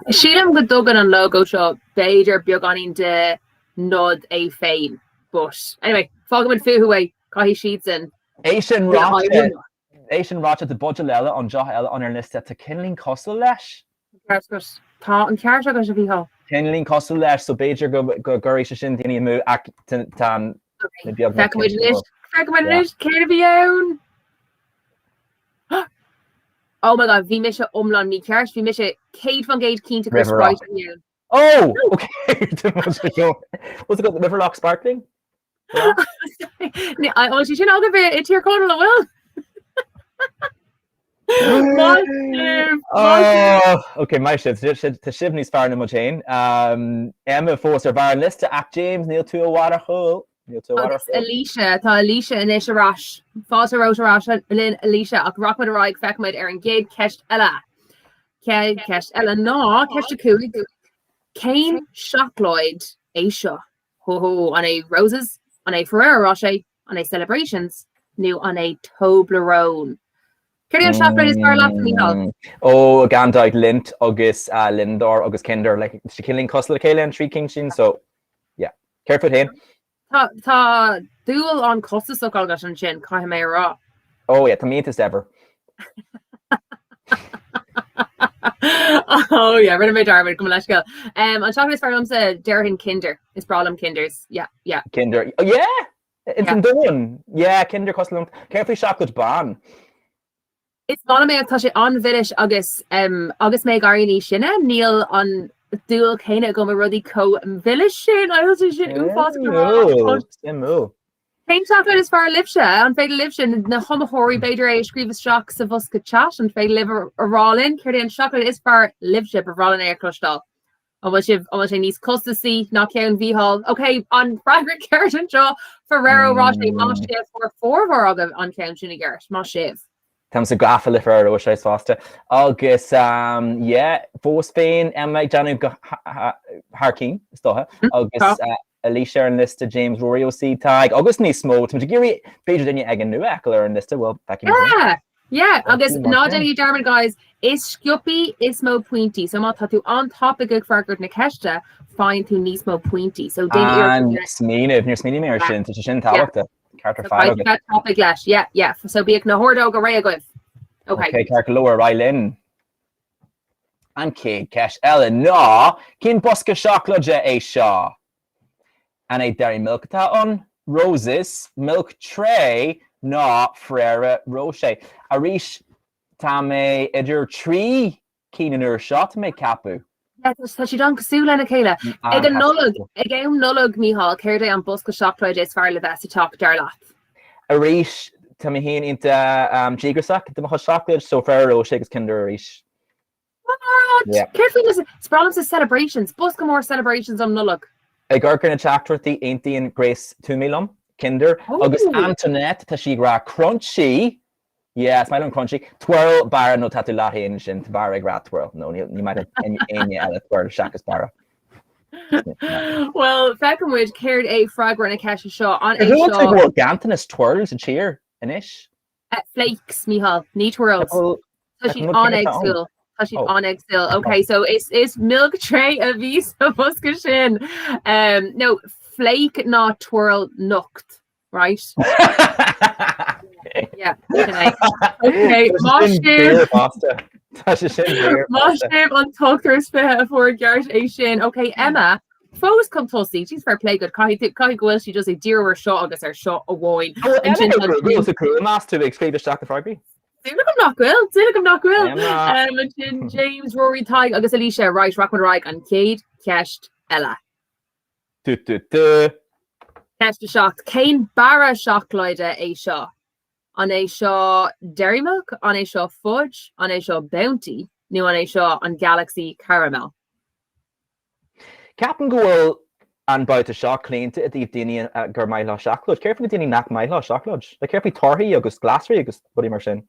Sílam go dogan an logo seo beidir beagán de nod é féin. But anyway, fágam an fuhué caihí sheets in. Asian Rocha de budget leile an joch eile an ar liste tá cinlín costal leis. Tá an ceart agus a bhíá. Cinlín costal leis so beidir go gurí sin daoine mú ach tan Feicimiid céir a bhí ann. Oh my god, bhí mis omlan ní ceart, bhí mis Kate van Gate cínta go Sprite an. Oh, okay. Was it got the River Rock sparkling? I sin aga bit it tíar con le bhfuil. Okay, my shit. To shiv níos fear na mo chain. Emma fós ar bhar lista ach James níl tú a water hole. Alicia, tá Alicia in is arás. Fás a rota arás lin Alicia ach Rockman Ride feicimiid ar an géad ceist eile. Ceist eile ná ceist a cúig. Cain Shockloid é seo. Ho an é Roses, an é Ferrero Rocher, an é Celebrations, nu an é Toblerone. Ceir an Shockloid is fear lap míá. Oh, a gandaig lint agus Lindor agus Kinder like she killing Costal Kayla and Three King Shin so yeah. Careful hin. Tá dúil an costa soáil gas an sin cai mé rá. Oh yeah, tá mítas ever. Oh yeah, rinne mé darmid go leis go. An chocolate fearm sa Déardaoin Kinder. Is bralam Kinders. Yeah. Kinder. Oh yeah. It's an dún. Yeah, Kinder costal. Careful chocolate ban. It's not mé tá sé an vidish agus mé garí sinna níl an dúil chéine go rudí có vidish sin I was sin úfá. Cain chocolate is far lipse an féidir lip sin na homahóí beidir é scríomh seach sa bhosca chat an féidir live arálinn chuir an chocolate is far lipse barálinn é clostal. sé níos costasí ná ceann bhíhall. Ok, an Fragrantt ceart an seo Ferrero Rocher má sibh for fórmhar agah an ceann sinna gceart, má sibh. Tá sa gafa le fer ó sééis fásta. Agus fós féin meid deanú Harcín stothe agus Alicia ar an lista James Rory ó Seachtain agus níos smó, tá géirí féidir daine ag an nua ar an lista bhfuil Yeah, agus ná déanaí Dermot guys, is sciupi is mó pointy, so má tá tú an topic ag Fragrantt na ceiste, fáin tú níos mó pointy. So smíanamh níor smíine mé sin tá sin táhachtta. topic leis, yeah. So bíag na hordó go ré agah. Okay, ceart leir Rylin. An céad ceis eile ná cin bosca seaclaide é seo. An é Dairy Milk tá an Roses Milk Tray ná Ferrero Rocher. A rís tá mé idir trí cían uair seo tá mé capú. Tá si don cosú lena chéile. Ag an nolog míhall, céir é an bosca seaclaide is fear le bheits atá dar leat. A rís tá mé híon inta jígrasach do mo seaclaid so Ferrero Rocher agus Kinder a rís. What? Carefully listen. Sprawling of celebrations. Bosca more celebrations on nolog. Ag ggurcan na teachtartaí Aontaíonn Grace Túmílam, Kinder, agus Antoinette tá si gra crunchy. Yes, my own crunchy. Twirl bar no tatu lahin sin bar ag rat twirl. No, you might have any ela twirl shakas bar. Well, fecum which cared a Fragrantt na ceiste seo an Who looks like more Gantonus twirls and cheer inish? Flakes, Mihal, ní twirls. So she's on egg still. On egg still. Okay, so it's milk tray a vis of bosca sin. No, flake not twirl nocht, right? Yeah. Okay. Moshib on talkers for Garrett a sin. Okay, Emma. Fós come tossy. She's fair play good. Kai will she just a dear or shot agus or shot a wine. And a cool master to explain the shock of rugby. Dúlagam nach bhfuil. James Rory Tig agus Alicia right Rockman Reich an céad ceist eile. Ceist a seach. Céin bara seachloide é seo. An é seo Dairy Milk, an é seo Fudge, an é seo Bounty, nó an é seo an Galaxy Caramel. Capan gohfuil an bouta seo clínta a dtíobh daine gur maiile seachlóid. Ceirfa daine nach maiile seachlóid. Le ceirfa torthaí agus glasraí agus budí mar sin.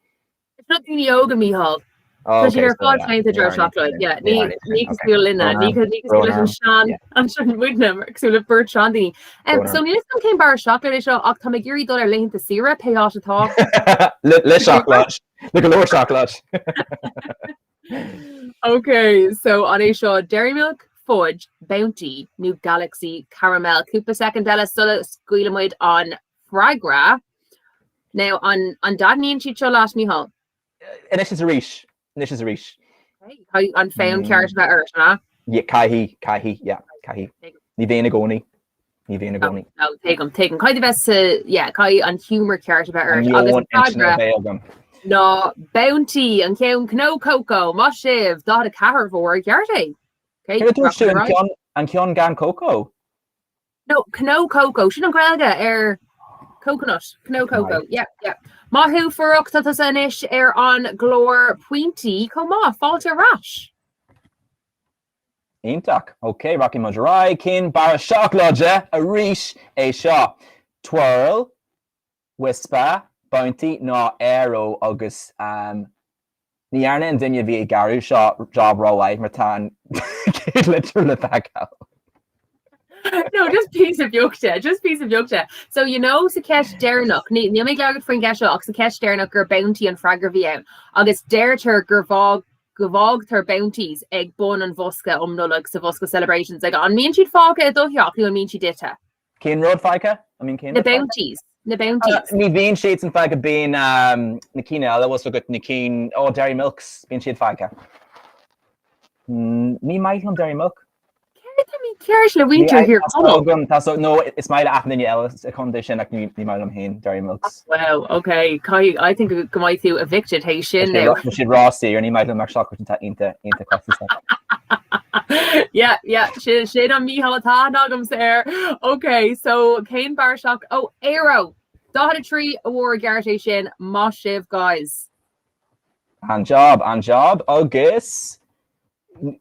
It's not daine óga míhall. So she's fád féin a dúir seachlóid. Yeah, ní cosúil linna, ní cosúil an sean an sean muidnam cosúil burt sean daine. So níos an céim bar seachlóid é seo ach tá ag $1 leinnta sira peá atá. Le seachlóid. Le go leor seachlóid. Okay, so an é seo Dairy Milk, Fudge, Bounty, New Galaxy, Caramel, Cúpa secondella sulla scuilamuid on Fragra. Now on Dagny she seo last míhall. And this is a reach. Okay, on found ceart about earth, nah? Yeah, Kahi, yeah, Kahi. Ní bhéna gcónaí. No, take him. Kind of best Kai on humor ceart about earth. No, Bounty and ceann Cno Coco, má sibh, dá a cahar bhór ceart. Okay, and ceann gan coco. No, Cno Coco. Sin an gráilge coconut. Cno Coco. Yeah. Mahu furach tatas anish on glór pointy comma falter rash. Intach. Okay, Rocky Majorai, kin bara shockloja, a rish a shop. Twirl, whisper, bounty, no arrow, August, the yarn and dinya via garu shop, job row, Matan, literally back out. No, just piece of yokta. So you know sa ceist Déarnach, ní mé leagad faoin gaseo ach sa ceist Déarnach gur bounty an fragar bhí ann. Agus déirtar gur bhágtar bounties ag bun an bhosca nullag sa bhosca celebrations. Ag an míonn siad fága a dótheach nó an míonn siad dite. Cén road fága? Na bounties. Ní bhíonn siad an fága bíon na cíine eile was go na cín Dairy Milks bíonn siad fága. Ní maith an Dairy Milk. Ceir le winter here. No, it's my afternoon else a condition like me my hen Dairy Milks. Wow, okay. Kai, I think go might do evicted hey shin now. She'd Rossi or any might have chocolate into Yeah, shade on me halata nogums there. Okay, so Kane Barshock. Oh, Arrow. Dahada Tree Award Garrett Shin Moshiv guys. And job. August.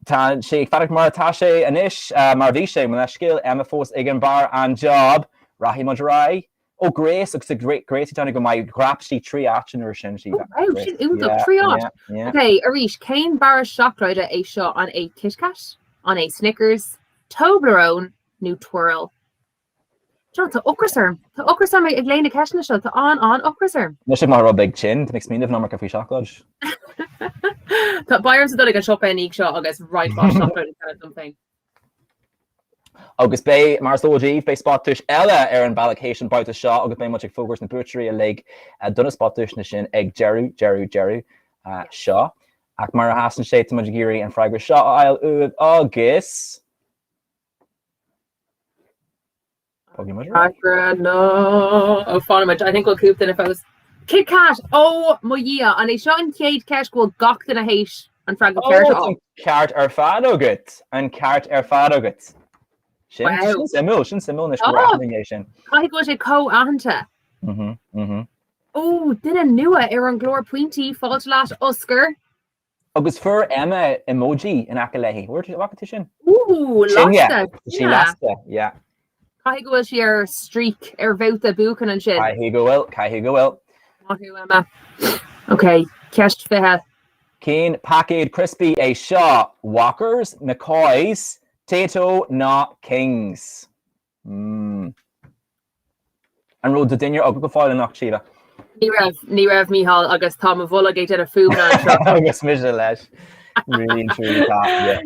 Tá sé farach mar tá sé inis mar bhí sé man skill Emma fós ag an bar an job rahí Madrai. Oh, Grace looks a great done go my grapsy tree action or sin she. Oh, she's look tree out. Okay, Arish, Kane bar shock rider a shot on a Kit Kat, on a Snickers, Toblerone, new twirl. John, to Ockerserm ag léna ceisna seo tá an Ockerserm. No sé mar a big chin, makes me number coffee chocolate. Tá Byron sa ag an shop nig seo agus right wash chocolate kind of something. Agus bé mar sódíh bé spotúis eile ar an ballcation báid seo agus bé mu ag fógus na butchery a le duna spotúis na sin ag Jerry seo ach mar hasan sé mu géirí an freigur seo ail uad agus no. Oh, fun. I think we'll coop then if I was Kit Kat. Oh, my yeah. And I shot in Kate Cash will gawk in a hate and Frank Cart ar fad agat and cart ar fad agat. Sin simú na sin. I go to co anta. Oh, didn't knew it. Aaron Glor Pointy fault last Oscar. Agus fur Emma emoji in Akalehi. Where did you walk it sin? Ooh, she lost it. Yeah. Kai go she streak vote the book and shit. Kai go well. Emma. Okay, Kesh Fiha. Keen packaged crispy a shot Walkers, McCoys, Tato, not Kings. And road the dinner up go foil and knock Shiva. Ní raibh Mihal agus tá a bhla géidir a fú agus mis leis. Really truly yeah.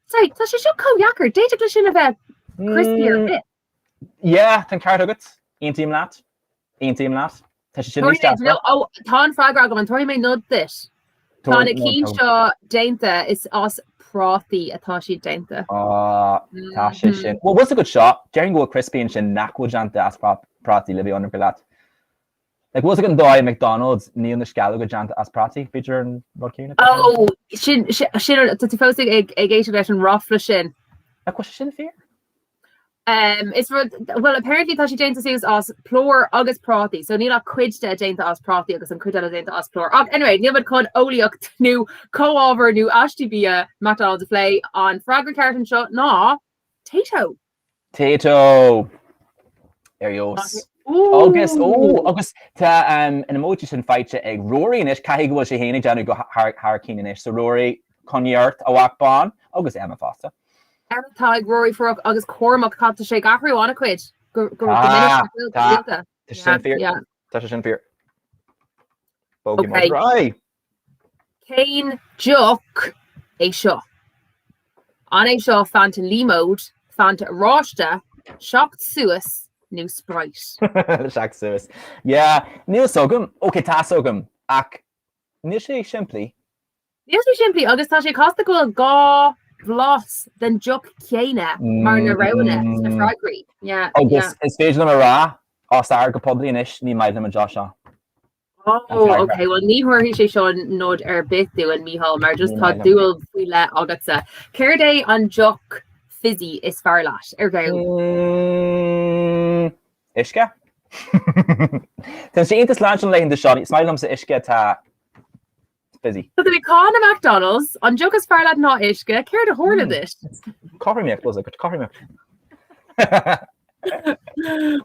Sorry, tá sé seo co-yacker, déidir go sin a bheith crispy ar bit. Yeah, tan cart agat. Ein team lat. Tá sé sin oh, tá an freigra go an toirí mé nod this. Tá na cín seo déanta is as práthaí atá si déanta. Tá sé sin. Well, what's a good shot? Jerry go crispy and sin nachwo janta as práthaí libby under galat. Like was it dói McDonald's ní na scala go janta as práthaí feature and Rodkina? Oh, sin tú fósig ag géisi leis an rafla sin. Like was sin fear? It's for well apparently tá si déanta sigus as plór agus práthaí, so níl a cuid de déanta as práthaí agus an cuid de déanta as plór. Anyway, níl bud chun óíocht nó co-ábhar nó astí bia McDonald's a flé an fragra carton seo ná Tato. Arios. Agus tá an emoji sin feite ag Rory inis caihí go sé hénig deanú go Harcín inis, so Rory conneart a whackbán agus Emma fásta. Emma tá ag Rory for agus Cormac chatta sé gachraíhána cuid. Tá sin fear. Bogey right. Cain Jock é seo. An é seo fanta limód, fanta ráiste, shocked suas. New Sprite. Shock service. Yeah, Neil Sogum. Okay, tá sogum. Ac Nishi simply. Agus tá sé costa go gá vlos den Jock Céine mar na rauna na fragri. Yeah. Agus is féidir am a rá os ar go pobli inis ní maid am a Joshua. Oh, okay. Well, ní thuir sé seo nod ar bitú an Mihal mar just tá dúil fui le agatsa. Céir é an Jock fizzy is far lát Iske? Ten sé intas lunch le de shot, smilem sa iske tá fizzy. So we call na McDonald's an Jock is far lát ná iske, céir de horna this. Coffee milk was it? Coffee milk.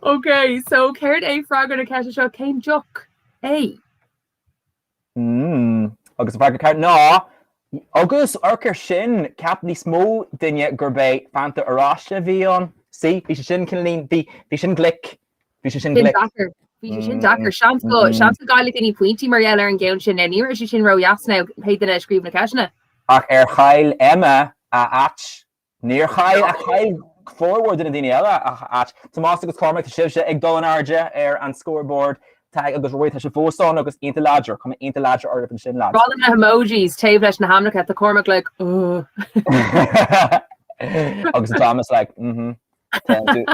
Okay, so céir é fragar na ceise seo céim Jock é. Agus fragar cart ná. Agus arcer sin cap ní smó duine gur bé fanta aráiste bhí an. Sí, bhí sin cinlín, bhí sin glic. Bhí sin glic. Bhí sin dachar. Seans go gála daoine pointí mar eile ar an gceann sin níir sé sin roiasna héidir a scríb na ceisna. Ach ar chail Emma a at. Níor chail a chail forward in daoine eile a at. Tomás agus Cormac a sibse ag dul an airde ar an scoreboard. Tag agus roiit se fósán agus inta ladger, come inta ladger ar an sin lad. Roll na emojis, taobh leis na hamnacha the Cormac like, agus Thomas like, Okay,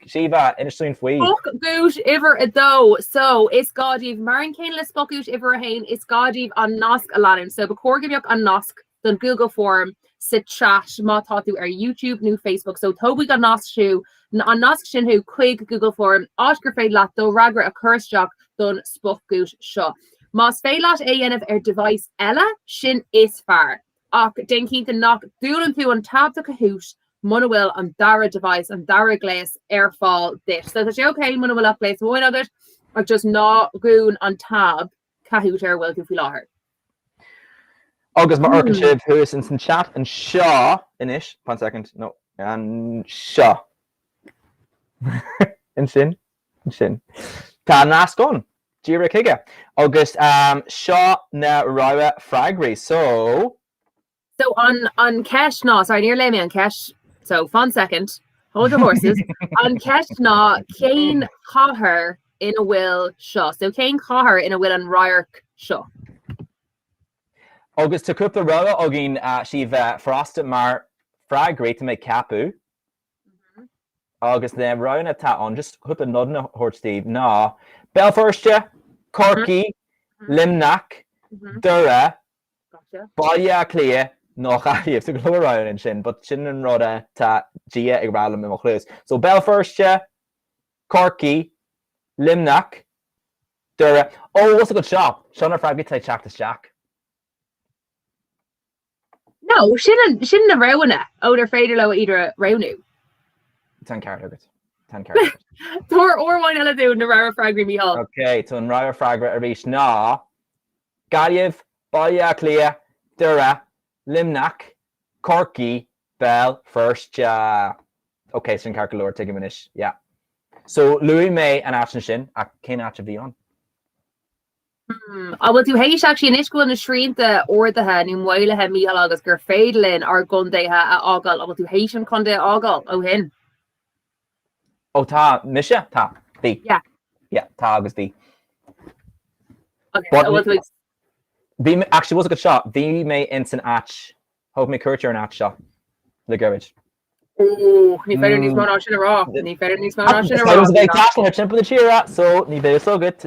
Shiva, interesting fui. Goot iver a do. So it's Gadiv Marin Kane les Bokush iver a hain, it's Gadiv on Nosk Aladdin. So before give on Nosk, then Google form, sit chat, ma tatu ar YouTube, new Facebook. So Toby got Nosk shoe. An Nosk sin who quick Google form, Oscar Fade Lato, Ragra a curse jock, done Spook Goot shot. Mas féileat dhéanamh device eile sin is fearr. Ach den cinnta nach dúlan tú an tab a cahoot muna bhfuil an dara device an dara gléas fáil dit. So tá sé okay muna bhfuil gléas bhin agus ach just ná gún an tab cahoot bhfuil go fi láthair. Agus mar orcan sibh thuas in san chat an seo inis, 1 second, no, an seo. In sin. Tá nascon, díra chuige. Agus seo na ráire freigraí, so on cash ná, sorry, near lay me on cash. So 1 second, hold your horses. On cash ná, céin chathair in a bhfuil seo. So céin chathair in a bhfuil an ráirc seo. agus tuúpla rugha a gin sibh frosta mar freigraí to make capú. Agus na roiin atá an just chupa nod na hort ná Belfirste, Corky, Limnach, Dura, Baile Clia, nó chaíomh so go roiin in sin, but sin an rud tá dia ag rálam i mo chlús. So Belfirste, Corky, Limnach, Dura. Oh, what's a good shop? Seanna freigraí tá teachtas Jack. No, sin na roina óidir féidir le idir roinú. 10 cartagad. 10 Tor orhain eile dú na ráir freigraí míhall. Okay, so an ráir freigra a rís ná Gaillimh, Baile Clia, Dura, Limnach, Corky, Belfirste. Okay, sin carca leir tuige minis. Yeah. So Louis May an action sin a cén áit a bhí an. Bhfuil tú hééis actually in iscoil na srínta ordathe ní mhailethe míhall agus gur féidirlinn ar gundaithe a ágáil a bhfuil tú hééis an chundé ágáil ó hin. Oh, tá mise? Tá. Bhí. Yeah, tá agus bhí. Okay, bhí actually was a good shot. Bhí mé in san áit. Hope mé cuirtear an áit seo. Le garbage. Oh, ní féidir níos má sin a rá. Ní féidir níos má sin a rá. It was a big clash her simple cheer so ní bheith so good.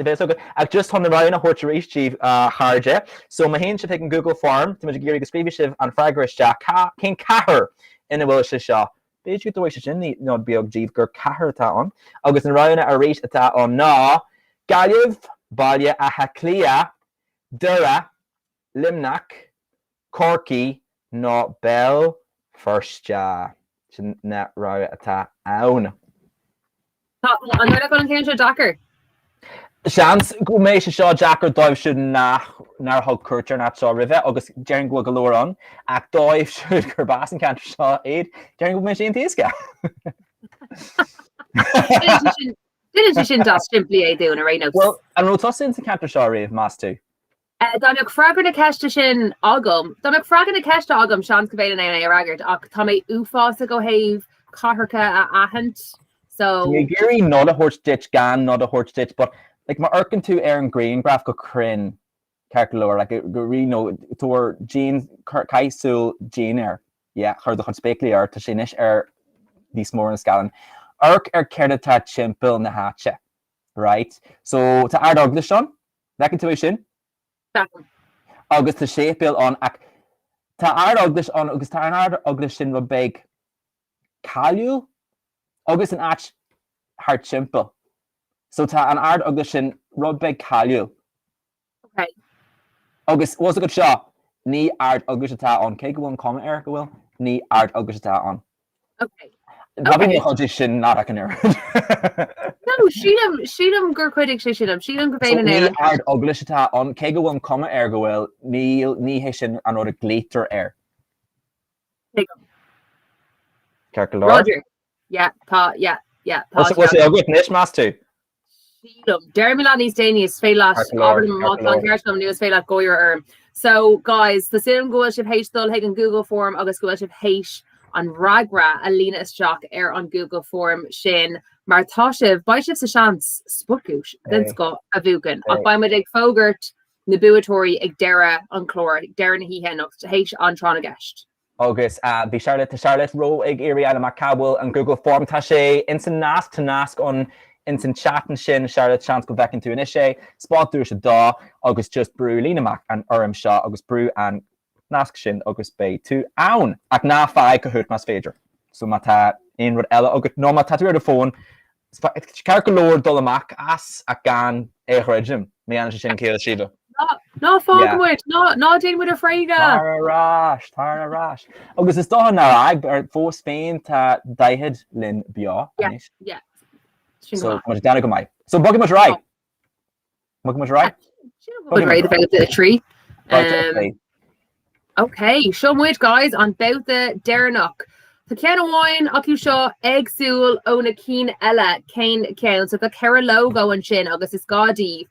Ag just on the round a horse race chief harde. So my hen should take in Google Form to make Gary Gasprevish and Fragrish Jack King Cahar in a Welsh shop. Béidir go bhfuil sin nó beag díomh gur cahar atá an. Agus an roiine a rééis atá an ná Gaillimh, Baile Clia, Dura, Limnach, Corky, nó Belfirste. Sin na ráir atá ann. An nuair go an céan seo Jackar. Seans go mééis se seo Jackar dóibh siúd nar thug cuirtear na seo ribheith agus dearan go leir an ach dóibh siúd gur bás an cantar seo éiad dearan go mé sin tíosca. Didn't sin dá simply é dún a réine. Well, an rotá sin sa cantar seo riamh más tú. Tá meag fragan na ceiste sin agam. Tá meag fragan na ceiste agam sean go bhéile é ragart ach tá mé uafása go héh catharcha a ahant. So Géirí not a horse ditch gan not a horse ditch, but like my urkin to Aaron Green graph go crin calculor like go reno to Jean Kaisul Jean yeah her the specly are to shinish these more in scallon Urk Kerdata chimpil na hatche right so to add Augustion that intuition August to shape bill on ta add August on August Augustin wa big Calu August an atch hard chimple. So ta an ard Augustin rod big Calu. Okay. August was a good shot. Ni ard Augustata on Keg one comment Erica will. Ni ard Augustata on. Okay. Having the audition not I can hear. No, Sheedham gur critic Sheedham gur féin Ni ard Augustata on Keg one comment ergo will ni hishin another glitter air. Roger. Yeah. What's the August niche mas too? Dermilani's Danish féileat nuas féileat goir So guys, the sim goil sib héis dul ag an Google form agus goil sib héis an ragra a lína isteach an Google form sin mar tá sib ba sib sa seans sputúis den go a bhuagan ach ba mud ag fógart na buatóirí ag deire an chlór deire na híhe nach héis an tránna gceist. August bhí Charlotte ro ag Ariana Macabwell an Google form tá sé insan nasc to nasc on insan chatan sin Charlotte chance go back into an ishe spot dúir se dá agus just brú lína mac an orm seo agus brú an nasc sin agus bé tú ann ach ná fáid go hút mas féidir so má tá in rud eile agus nó má tatú ar a fón cear go leir dul amach as a gan éhreidim mé an sin céad síbe. No fág muid, ná déon muid a freiga. Tara ráis. Agus is dá na ag ar fós féin tá daihid lin bia. Yeah. So much down go mai. So buggy much right. Buggy much right. Right about the tree. Okay. Okay, show muid guys on about the Déardaoin. Tá cean amháin acu seo agsúil ó na cín eile céin ceann, so tá ceithre logo an sin agus is gádaíh.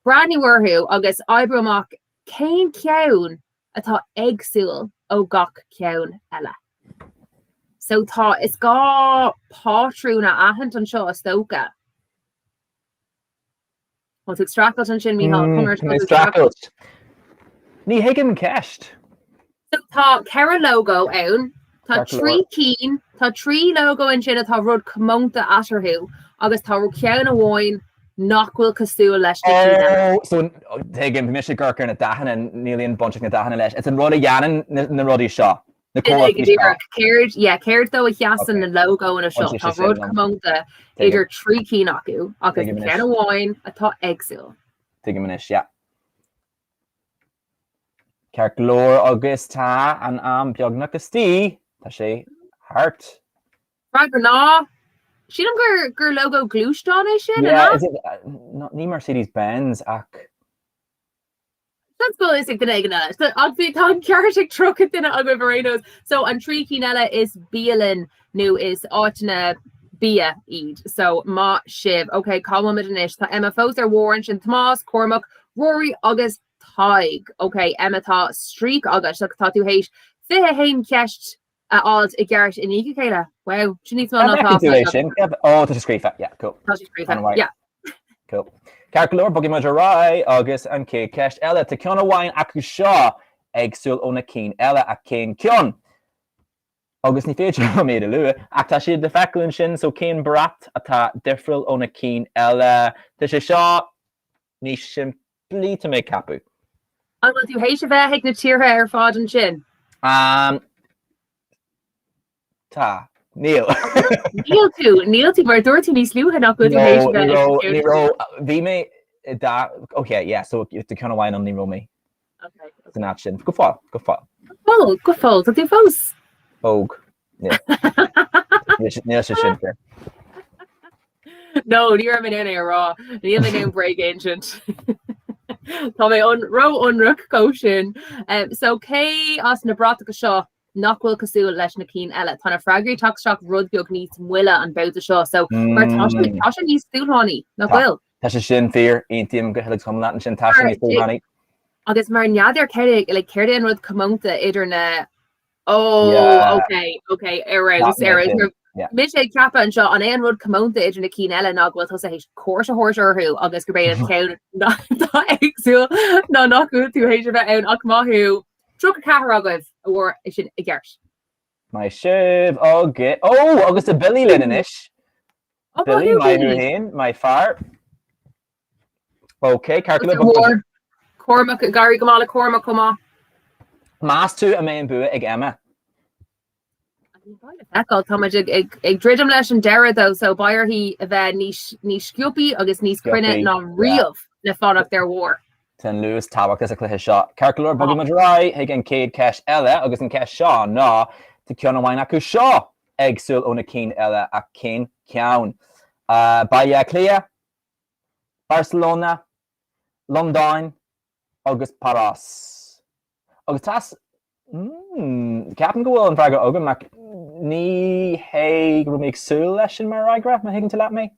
Bradní warthú agus oibreamach céin ceann atá agsúil ó gach ceann eile. So tá is gá pátrú na ahant an seo a stoca. Well, it's extracted an sin extracted. Ní hiigim ceist. So tá ceithre logo ann, tá trí cín, tá trí logo an sin atá rud commónta atarthú, agus tá ru ceann amháin nachhfuil cosú leis na cín. So hiigim mis gurcar na dahan and nílíon bunch na dahan leis. It's an rud a dhéanaan na rudí seo. Céir dó a cheasan na logo in a seo tá rud commónta idir trí cín acu agus ceann amháin atá agsúil. Tuigim inis, yeah. Ceir glór agus tá an beagna gostí, tá sé hart. Fragur ná, sílam gur logo glúisteán é sin? Yeah, is it ní Mercedes-Benz ach. That's cool, is it gonna I'll be on Cartic truck at dinner I'll Verenos. So an tree kinella is Beelin new is Otna Bia Eid. So Ma Shiv. Okay, Colin Midanish. Emma Foster Warren and Thomas Cormac Rory August Tig. Okay, Emma Tha Streak August like Tatu Hate. Fihe Hain Kesht Alt Igart in Ikela. Wow, she needs one oh, to scream yeah, cool. Yeah. Cool. Carcolor buggy majorai August and K Kesh Ella to Kiona wine akusha egsul on a keen Ella a keen Kion. August ni feature made a lure. Actashi the faclin shin so keen brat ata differil on a keen Ella the shisha ni simply to make capu. I will do Haishava hig na tear hair fod and chin. Ta. Neil. Neil to where Dorothy needs Lou had not good Nero me that okay, yeah, so you have to kind of wine on Nero me. Okay. It's an action. Go far. Oh, good fall. So do foes. Vogue. Yeah. Neil should there. No, you're a raw. Neil name break ancient. Tommy on row on rook caution. So Kay asked Nebraska shaw. Nachhfuil cosú leis na cín eile tána freigraí tuach rud beag níos muile an bouta seo so mar tá sé níos stúltháinaí nachhfuil. Tá sé sin fear aontíim go heilg chumla an sin tá sé níos stúltháinaí. Agus mar neadidir céir le céir an rud commónta idir na okay eras mid sé cappa an seo an éon rud commónta idir na cín eile nachhfuil tá sé cuairt a thuirú agus go béad céir tá agsúil ná nachú tú hééis bheith ann ach maithú Truk a car agad or it should a gert. My shiv okay. Oh, August a Billy Linish. Billy, my hand, my far. Okay, Carcula Cormac Gary Gamala Cormac come Mas to a main boo ag Emma. Echo Thomas ag dridum leis an dera though, so buyer he bheith níos sciúpi agus níos crinne ná riamh le fánach their war. Ten Lewis Tabak is a clear shot. Carcolor buggy majorai, Hagan Cade Cash Ella, August and Cash Shaw, no, to Kiona Winaku Shaw, Egsul on a keen Ella a Kane Cown. Bahia Clear, Barcelona, London, August Paras. Augustas, Captain Gowill and Fraga Ogan Mac Ni Hay Rumik Sul Leshin Marigraph, my Hagan to lap me.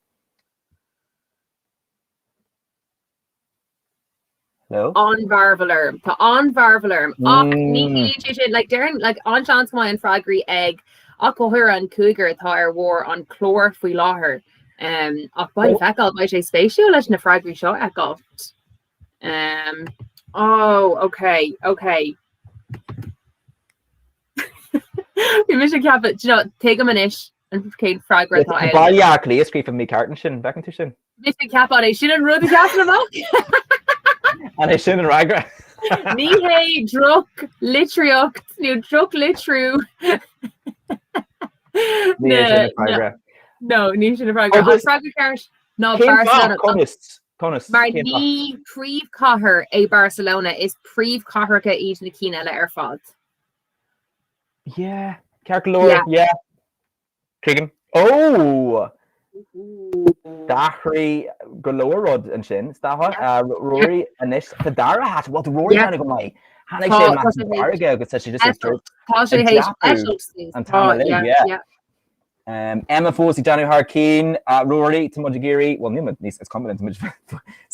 Onvarvalerm. Tá onvarvalerm. Ní like Darren like on chance my an fragri egg ach go her an cougar tá ar war an chlór faoi láthair. Ach bail feáil mai sé spéisiú leis na fragri seo eácht. Okay. Bhí mis ceap take a manis an céin fragra tá. Bailach lí scríb from me carton sin back into sin. Mis cap on é sin an rud a cap amach. And I shouldn't ragra. Ní hé druk litriocht nu druk litru. No, ní sin a fragra. Fragra cart. No, Barcelona. Conus. Mar ní príomh cathair é Barcelona is príomh cathaircha iad na cíine eile ar fád. Yeah. Carcalor. Yeah. Keegan. Oh! Dachry galore rod and shin. Staha. Rory and this. The Dara hat. What the Rory kind of go my. Hannah said Matthew Barrigo because she just said and yeah. Emma Fossey, Daniel Harkeen, Rory, Timothy well, Newman, it's confident.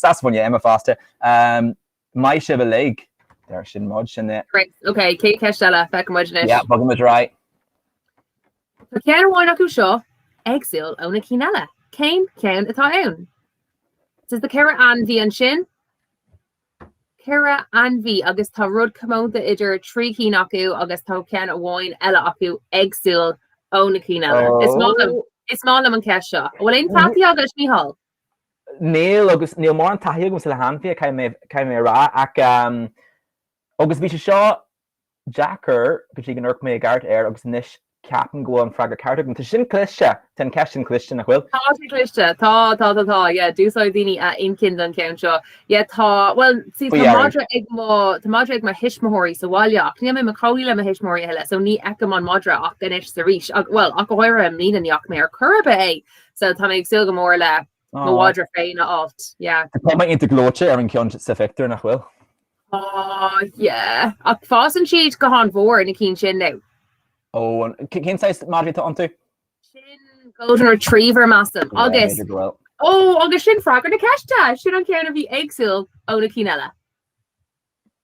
That's one, yeah, Emma Foster. My Shiva Leg. There, Shin Mudge in there. Great. Okay, Kate Castella, Becca Mudge. Yeah, Bugger was right. Ken Warnock Shaw, Exil, Ona Kinella. Kane, Ken, it's our own. Says the Kara Anvi and Shin. Kara Anvi, August Rud Kamon the Ider, Tree Keen Aku, August Ken Wine, Ella Aku, Exil, Ona Kinella. It's Mallam and Kesha. Well, in Tati August Nihal. Neil, August Neil Moran Tahi was the Hanfia, came ra, August Bisha Shaw, Jacker, because you can work me a guard air, August Nish. Captain go on fragger carter to shin clisha ten cashin clisha well tá yeah do so dini in kind an count yeah tá well see madra ag ma hishmahori so while ya ni me macaulay ma hishmahori hela so ni ekamon madra ach ganish the reach well ach hoira am lean yak me curbe so tá meg silga more la no wadra feina oft yeah to come into gloche in kion se vector nach well yeah ach fast and sheet go on vor in keen shin now. Oh, and gCeist Madrid to onto Shin Golden Retriever massive. August. Oh, August Shin Frogger the Cashta. Shin on Karen of the Exil Ona Kinella.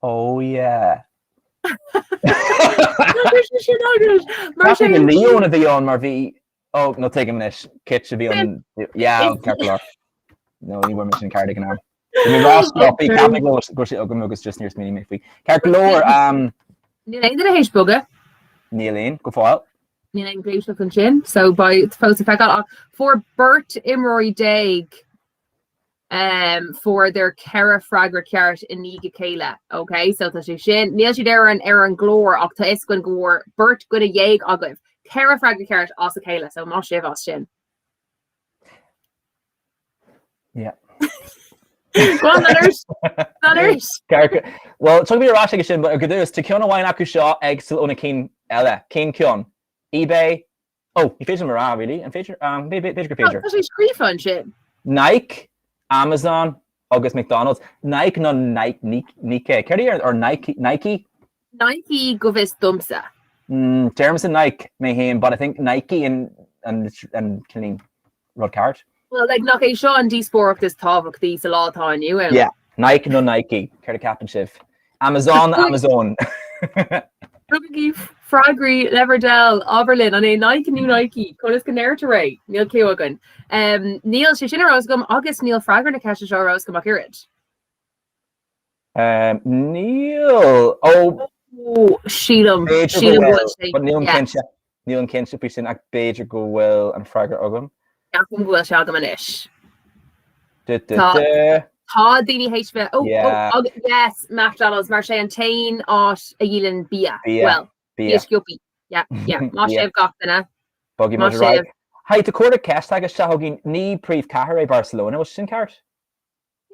Oh yeah. Marshall Leon of the on Marvi. Oh, no, take him this. Kit should be on. Yeah, careful. No, you were missing cardigan arm. We lost copy. Catholic Ogamogus just near me. If we Carcalor, Neil H Bugger. Neil go for it. Neil English and Chin. So by suppose if I got for Bert Imroy Dag for their Cara Fragger Carrot in Niga Kayla. Okay, so that's Shin. Neil Shidera and Aaron Glore Octa Isquin Gore Bert good a Yeg Ogiv. Cara Fragger Carrot also Kayla, so Moshev Shin. Yeah. Go on, Letters. Well, talk about your rash again, but I could do is to Kiona Wine Akushaw, Exil on a Keen Ella, Keen Kion, eBay. Oh, you feature Mara really, and feature feature. That's grief on shit. Nike, Amazon, August McDonald's, Nike, no Nike, Kerry or Nike. Nike Govis Dumpsa. Jameson Nike may him, but I think Nike and Killeen Rod Card. Well, like knock a show on D-Sport this topic these a lot on you. Yeah, Nike no Nike. Care captain shift. Amazon. Rugby, Fragry, Leverdell, Oberlin, and a Nike new Nike. Colas Canerteray, Neil Keogan. Neil Shishina Rosgum, August Neil Fragger to catch a show Rosgum Akirich. Neil. Oh, Sheelum. But Neil and Kensha pushing a Bejer go well and Fragger Ogum. Will Shagamish. Todd Dini HV. Oh, yes, McDonald's, Marchantain, Osh, Aylan Bia. Well, Bia. Yeah. Moshev Goktana. Buggy Moshev. Hi, to quarter cash tag a Shahogin knee brief Kahare Barcelona was in cart.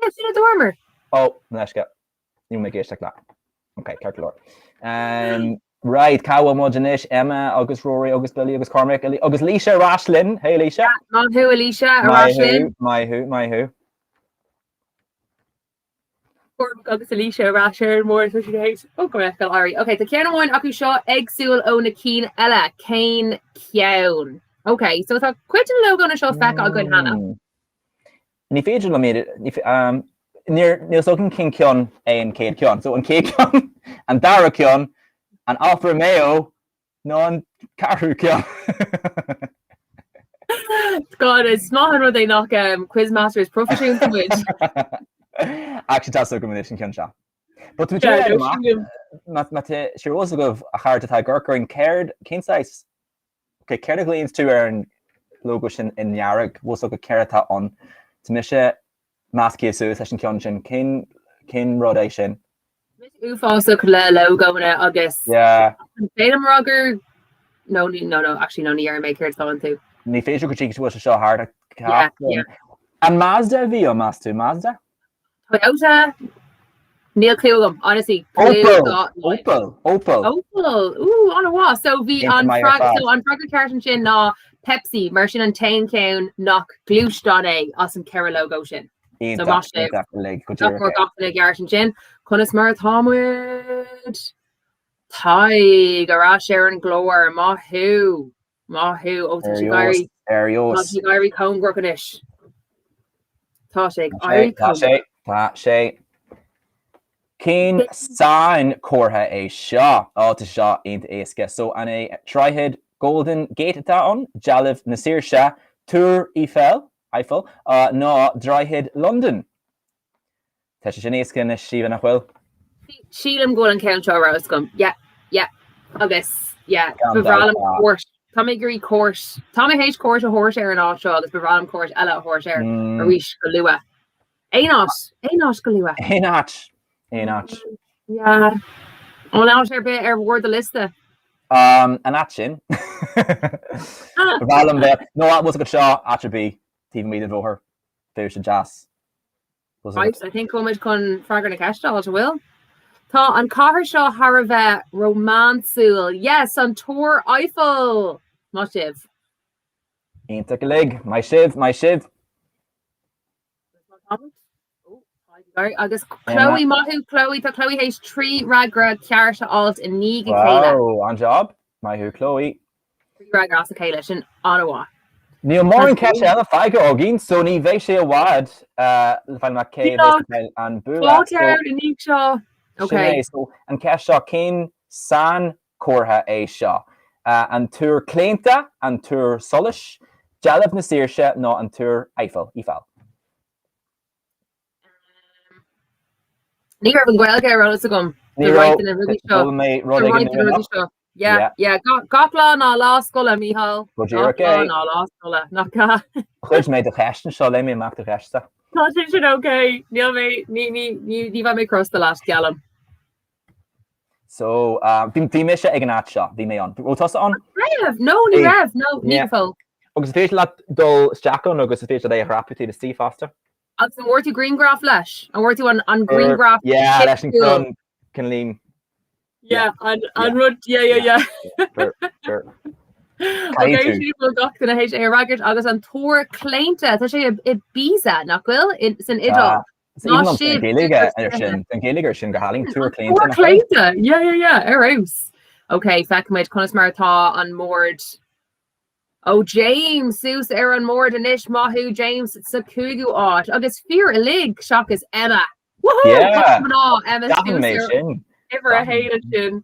Yes, in a dormer. Oh, let's go. You make it like that. Okay, Carcalor. Right, Kawa Mojanish, Emma, August Rory, August Billy, August Cormac, August Leisha, Rashlin. Hey, Leisha. Not who, Alicia, Rashlin. My who. August Alicia, Rasher, more social days. Oh, correct, Larry. Okay, the Kiana one, Akushaw, Exul, Onakeen, Ella, Kane, Kyown. Okay, so it's a quite a logo on a show back on good Hannah. Ni Fajal made it, near Sokin King Kyon and Kate Kyon. So on Kate Kyon and Dara Kyon. And Alfred Mayo, non Karukia. God, it's small how they knock Quizmaster's proficient to which. Actually, that's a combination, Kensha. But to be she also go a hard to tie Gurker and cared gCeist. Okay, cared gleans to earn logos in Yarrick, was like a carrot on to Misha Maski Su session Kyonshin, Kin Rodation. Uf also logo in it, I guess. Yeah. Tatum Rugger. No, actually, no, Nier Maker it's on too. Ni facial critique was a show hard. Yeah. And Mazda V or Mazda? Toyota. Neil Coolum, honestly. Opel. Ooh, on a wa. So we Into on my Frag fad. so on Fraggle Carton Chin na Pepsi, Merchant and Tain Cown, knock Glúis Donné, as an Kera logo shin. So Mosh Dave. Knock more Gothic Yarton Chin. Cunnus Mer Thomwood. Thai, Garage Aaron Glore, Mahu. Oh, Tashigari. Arios. Tashigari Cone Workinish. Tashig. Iri Cone. Tashe. Cén sign Corha a shot out to shot into Aska. So an a Tryhead Golden Gate on Jaliv Nasir Shah Tour Eiffel no Dryhead London. Tashin Aska na Shiva na well. Sheelam Golden Count Roscom. Yeah. I guess. Yeah. Bevralum course. Tommy Gree course. Tommy H course a horse air and all show. This Bevralum course Ella horse air. Arish Galua. Ainos Galua. Einach. Yeah. On out there bit word the list. An achin. Bevralum there. No, that was a good shot. Attribute. Even me the voter. There's a jazz. Right. I think Comage con Fragger na Cashta as will. Tá an Cahar Shaw Harave Romansul. Yes, on Tour Eiffel. Motiv. Ain't a leg. My shiv. I guess Chloe Mahu, Chloe has 3 Ragra Kiarsha Alt in Niga Wow, on job. Mahu Chloe. 3 Ragra Kalish in Ottawa. Neil Morin catch Ella Figo Ogin, so ni Veshe Awad, Fan McKay, and Bula. Okay. So and Kesha Kane San Korha A Shaw. And Tour Kleinta and Tour Solish, Jalev Nasirsha, no and Tour Eiffel. Ní raibh an Gaeilge ar eolas agam. Yeah. Gachla ná lá scola Mícheál. Gachla ná lá scola. Nach Chuid mé de cheisten seo le mé mac de cheiste. Tá sin okay. Níl mé ní bha mé cross the last galam. So bhí mé se ag an áit seo, bhí mé an. Bhil tosa an? Raibh, no, ní fó. Agus féidir le dul Steacon agus féidir é rapútí de Steve Foster. Agus an worthy green graph leis. An worthy one on green graph. Yeah, leis an crun can lean. Yeah, on rud, yeah. Sure. Okay, she will go to the H Ragged agus an Tour Kleinta. Tá sé I Biza nach bhfuil san idol. Not shit. Gallagher sin go haling Tour Kleinta. Tour Kleinta. Yeah. Eros. Okay, Feckmid Conas Martha on Mord. Oh, James, Seuss, Aaron Mord, Anish, Mahu, James, Sakugu, Ot. Agus Fear Lig, Shock is Emma. Woohoo! Yeah. Emma Seuss. Ever a hated chin.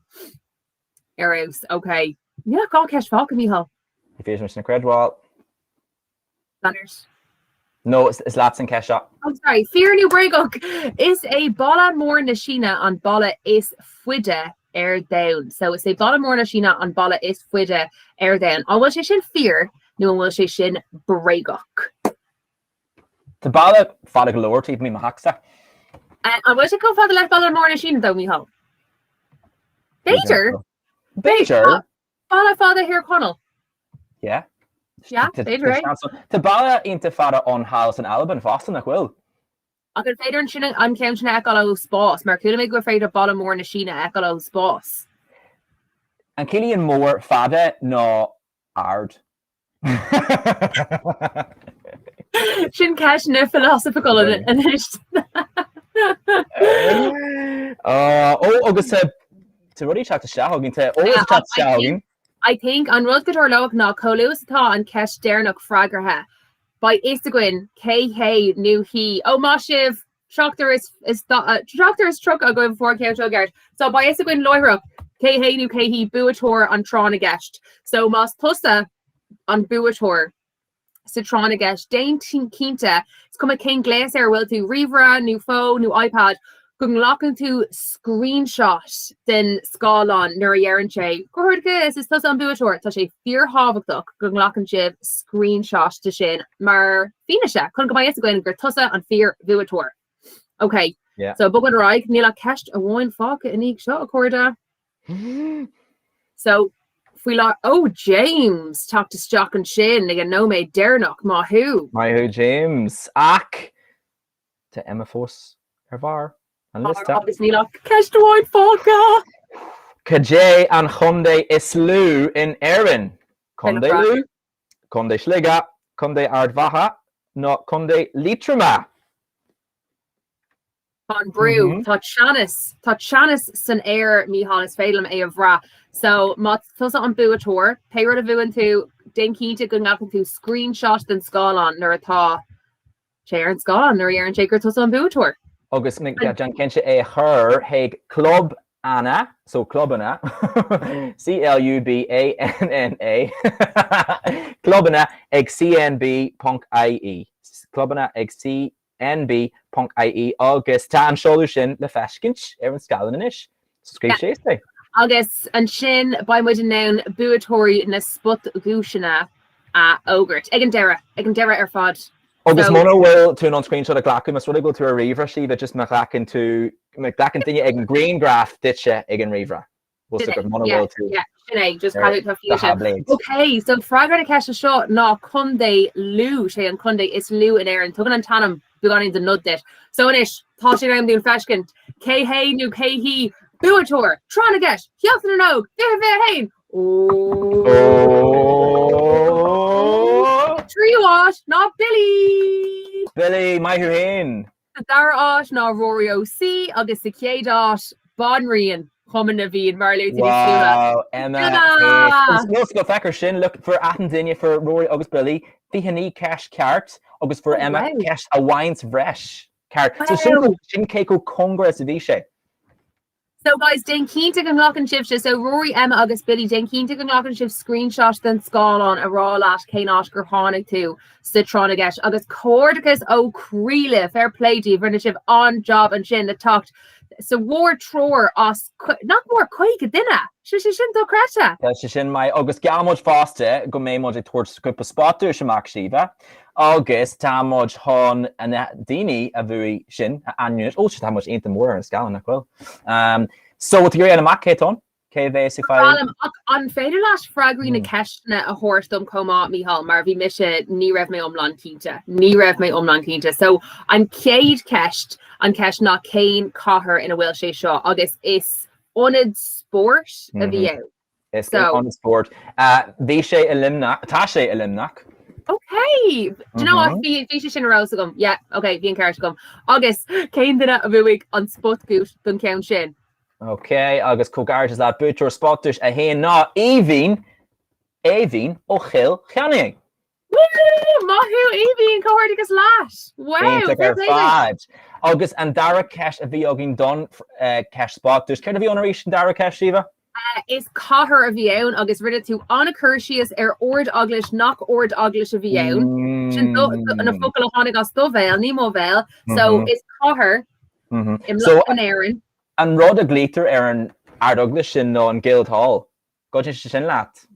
Eros, okay. Yeah, call Cash Falcon, Miho. If you're missing a credwall. Thunders. No, it's lots in cash up. I'm sorry. Fear New Bregok is a Bala More Nashina on Bala is Fuide down. So it's a Bala More Nashina on Bala is Fuide down. I will say shin Fear, no will say shin Bregok. The Bala Fada Galore, to me Mahaxa. I wish I could father left Bala More Nashina though, Miho. Bader? Bala Father here, Connell. Yeah. Yeah, Bader, right? To Bala into Fada on House and Alban Foston, I will. I could Fader and Shina uncount Ecolo Sposs. Mercury make go afraid of Bala More Nashina Ecolo Sposs. And Killian Moore Fada no Ard. Shin Cash no philosophical in it. August to really chat to Shahogin to always chat to Shahogin. I think on Rud Guitar Lock na Colus Tha and Kesh Dernock Fragerha by Istagwin K Hey New He Mashiv Shocker is truck I'll go before Couch Gart. So by Istagwin Loyrup K Hey New K He Buator on Tronigesh. So Mas Tussa on Buator Citronigesh Dane Quinta it's come a King Glacier will to Rivera new phone new iPad going locking to screenshot then Scalon Nuriaranche. Go heard this is Tuss on Buator touch a fear havoc duck going locking Jib screenshot to Shin Mar Finisha couldn't go by Instagram Tussa on fear Buator. Okay. Yeah. So but right Nila cashed a wine fuck and each shot accorda. So James talk to Stock and Shin ag an nóméid Déardaoin Mahu James ach to Emma Foss bhar an lista. Obviously like Ceistúin fága. Cajé an chundé is lú in Erin. Chundé lú, chundé sliga, chundé ardvacha, no chundé litrama. An brew tá Seanas san air Mícheál is félim é a bhrá. So má tusa an buatóir, pe rud a bhuain tú den cínte go ngacan tú screenshot den scálan nuair atá sé ar an scálan nuair ar an ségur tusa an buatóir. Agus jan kense é chur heag club Anna, so clubana, CLUBANNA, clubana ag CNB.ie, clubana ag CNB.ie, agus tá an seolú sin le fescinint ar an scalan inis. Scríb Seachtain. Agus an sin ba muid an nán buatóirí na spot gúisina a ógurt. Ag an deire ar fad. Agus mona bhfuil tú an screenshot a ghlacu, mas rud go tú a rihra sí, but just machlacan tú machlacan duine ag an green graph ditse ag an rihra. Just okay, so fragar a ceist seo ná chundé lú sé an chundé is lú in Éireann tugann an tanam buganin den nud dit. So inis tá sé raim dún fescint cé hé nó cé hí buatóir trána gceist chealtan an óg bheith hain. Tríáis ná Billy maithú hain. Darás ná Rory OC agus sa céadás Bonrian chuman a bhí mar leú Wow, Emma. Is go fecar sin look for atan duine for Rory agus Billy bhí haní ceist ceart agus for Emma ceist a bhaint bhreis ceart. So sin cé go congress a bhí sé. So guys, den cínta go nglacan sibse, so Rory, Emma agus Billy, den cínta go nglacan sib screenshot den scálan a rá leat cé náis gur tháinig tú sa trána gceist. Agus cordachas ó críle fair play dí bhrinne sib on job an sin na tucht. So war tror as not more quick dinner. Sin do creta. Sin mai agus gamod faste go mé mod towards grúpa spotú semach siva. Agus támod hon an dini a bhui sin anúis. Ó tá mod einta mór an scalan nachhfuil. So what you're an maketon? An féidir leis fragrí na ceistena a thuirstom comá Mícheál mar bhí mise ní raibh mé omlan cínte. So an céad ceist an ceist ná céin cathair ina bhfuil sé seo agus is onad sport a bhí ann. Is onad sport. Bhí sé ilimnach, tá sé ilimnach. Okay. Do you know what? Bhí sé sin a rá agam. Yeah, okay, bhí an ceart agam. Agus céin duine a bhuaigh an spot gút don ceann sin. Okay, agus cógáir is that bútear spotúis a héan ná éhín ó chill cheanning. Maithú éhín cóhairt agus leis. Wow. Agus an dara ceist a bhí agin don ceist spotúis. Ceir a bhí onaríéis an dara ceist síbh? Is cathair a bhí ann agus rinne tú anna chuirsíos ar ord aglis nach ord aglis a bhí ann. Sin na focail a tháinig as do bhéil, ní mó bhéil. So is cathair im le an Éireann. An rud a glítar ar an ardoglis sin nó an Guildhall. Go sin leat?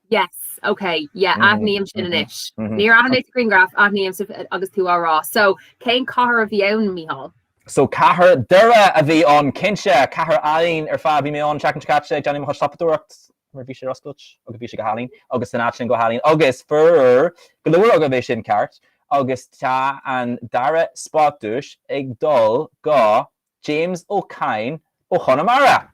Yes, okay, yeah, aithníam sin inis. Níor aithnéis green graph, aithníam agus tú árá. So, céin cathair a bhí ann Mícheál? So, cathair dura a bhí an cinse, cathair aín ar fad bhí mé an teach an scatse, Johnny mo stoppaúirt, mar bhí sé roscoilt, agus bhí sé go hálín, agus san sin go hálín. Agus fur go leir aga bhí sin ceart, agus tá an dara spotúis ag dul go James O'Kine ó Connemara.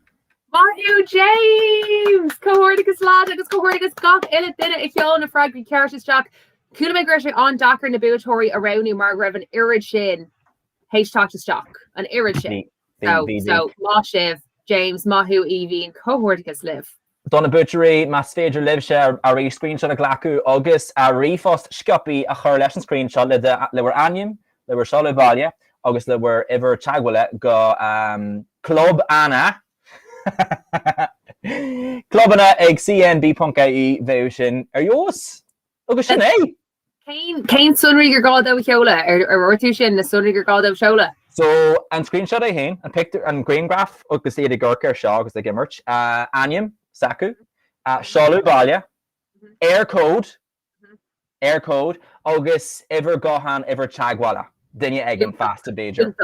Maithú James! Cohorticus lad agus cohorticus gach ile duine I cheol na fragri ceirtas Jack. Cúla mé gur sé an dachar na buatóirí a raibhnú mar raibh an irid sin héisteachtas Jack. An irid sin. So má sibh, James, maithú Evie cohorticus live. Donna buatóirí mas féidir live sé a rí screenshot a ghlacu agus a rifost scopi a chur leis an screenshot le bhar anim, le bhar seola bhaile, agus le bhar iver teaghaile go Club Anna. Clubana ag CNB.ie bheith sin ar yours. Agus sin é. Céin sunraí gur gáil dóibh cheola ar ortú sin na sunraí gur gáil dóibh seola. So an screenshot é hain, an picture an green graph agus iad ggurca ar seo agus ag immert. Aniam, Saku, seola bhaile, air code, agus iver gohan iver teaghaile. Dinne ag an fast a Beiidir.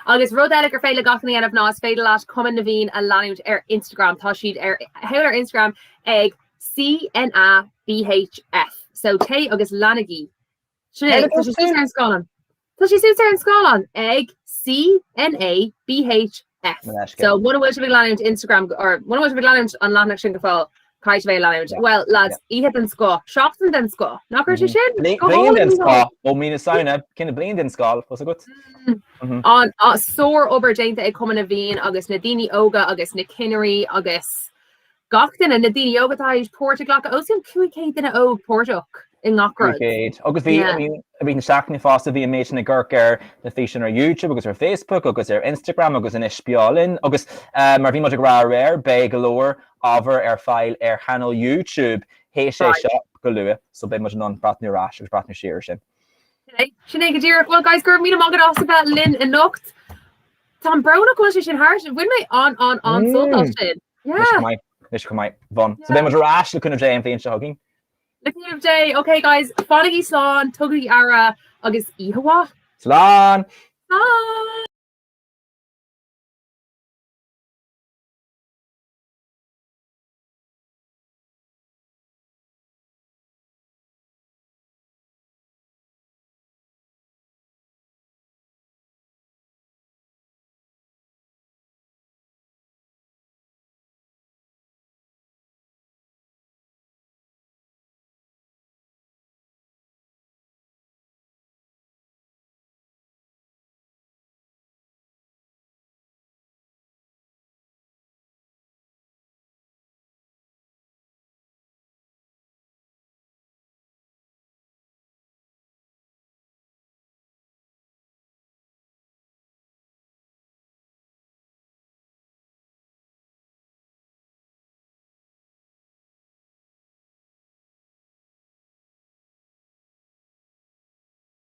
Agus rud eile gur féile gachnaí anmh ná féidir leat cuman na bhín a leút ar Instagram tá siad ar heir Instagram ag CNABHF. So Tay agus Lanagi. Sinead, tá sí suit ar an scálan. Tá sí suit ar an scálan. Ag CNABHF. So one of which we land Instagram or one of which we land on Lanach sin go fáil. Caiit bheith lounge. Well, lads, ihe den sco. Shopton den sco. Knocker she shin. Blind den sco. O mina sauna. Kinda blind den sco. Was it good? On sore over Jane that come in a vein. August Nadini Oga. August Nick Kinnery. August Gochton and Nadini Oga. Tais Porta Glock. Ocean Kuikate in a Og Portok in Knocker. August V. I mean, Shackney Foster the image in the Gurker, the fish on our YouTube, August our Facebook, August our Instagram, August an Ishpiolin, August Marvin Mojagra Rare, Bay Galore, over our file, our channel YouTube, Hey Shay Shop, Galua, so big much non Bratney Rash, which Bratney Sheershin. Sinead Gadir, well, guys, girl, meet a mug at about Lynn and Nocht. Tom Brown, of course, you should harsh. Wouldn't I on so that shit? Yeah. Mish come out, Von. So big much Rash, looking at Jay and Finch hugging. Looking at Jay, okay, guys, Fonagi Slán, Tuggy Ara, August Ihawa. Slán! Slán!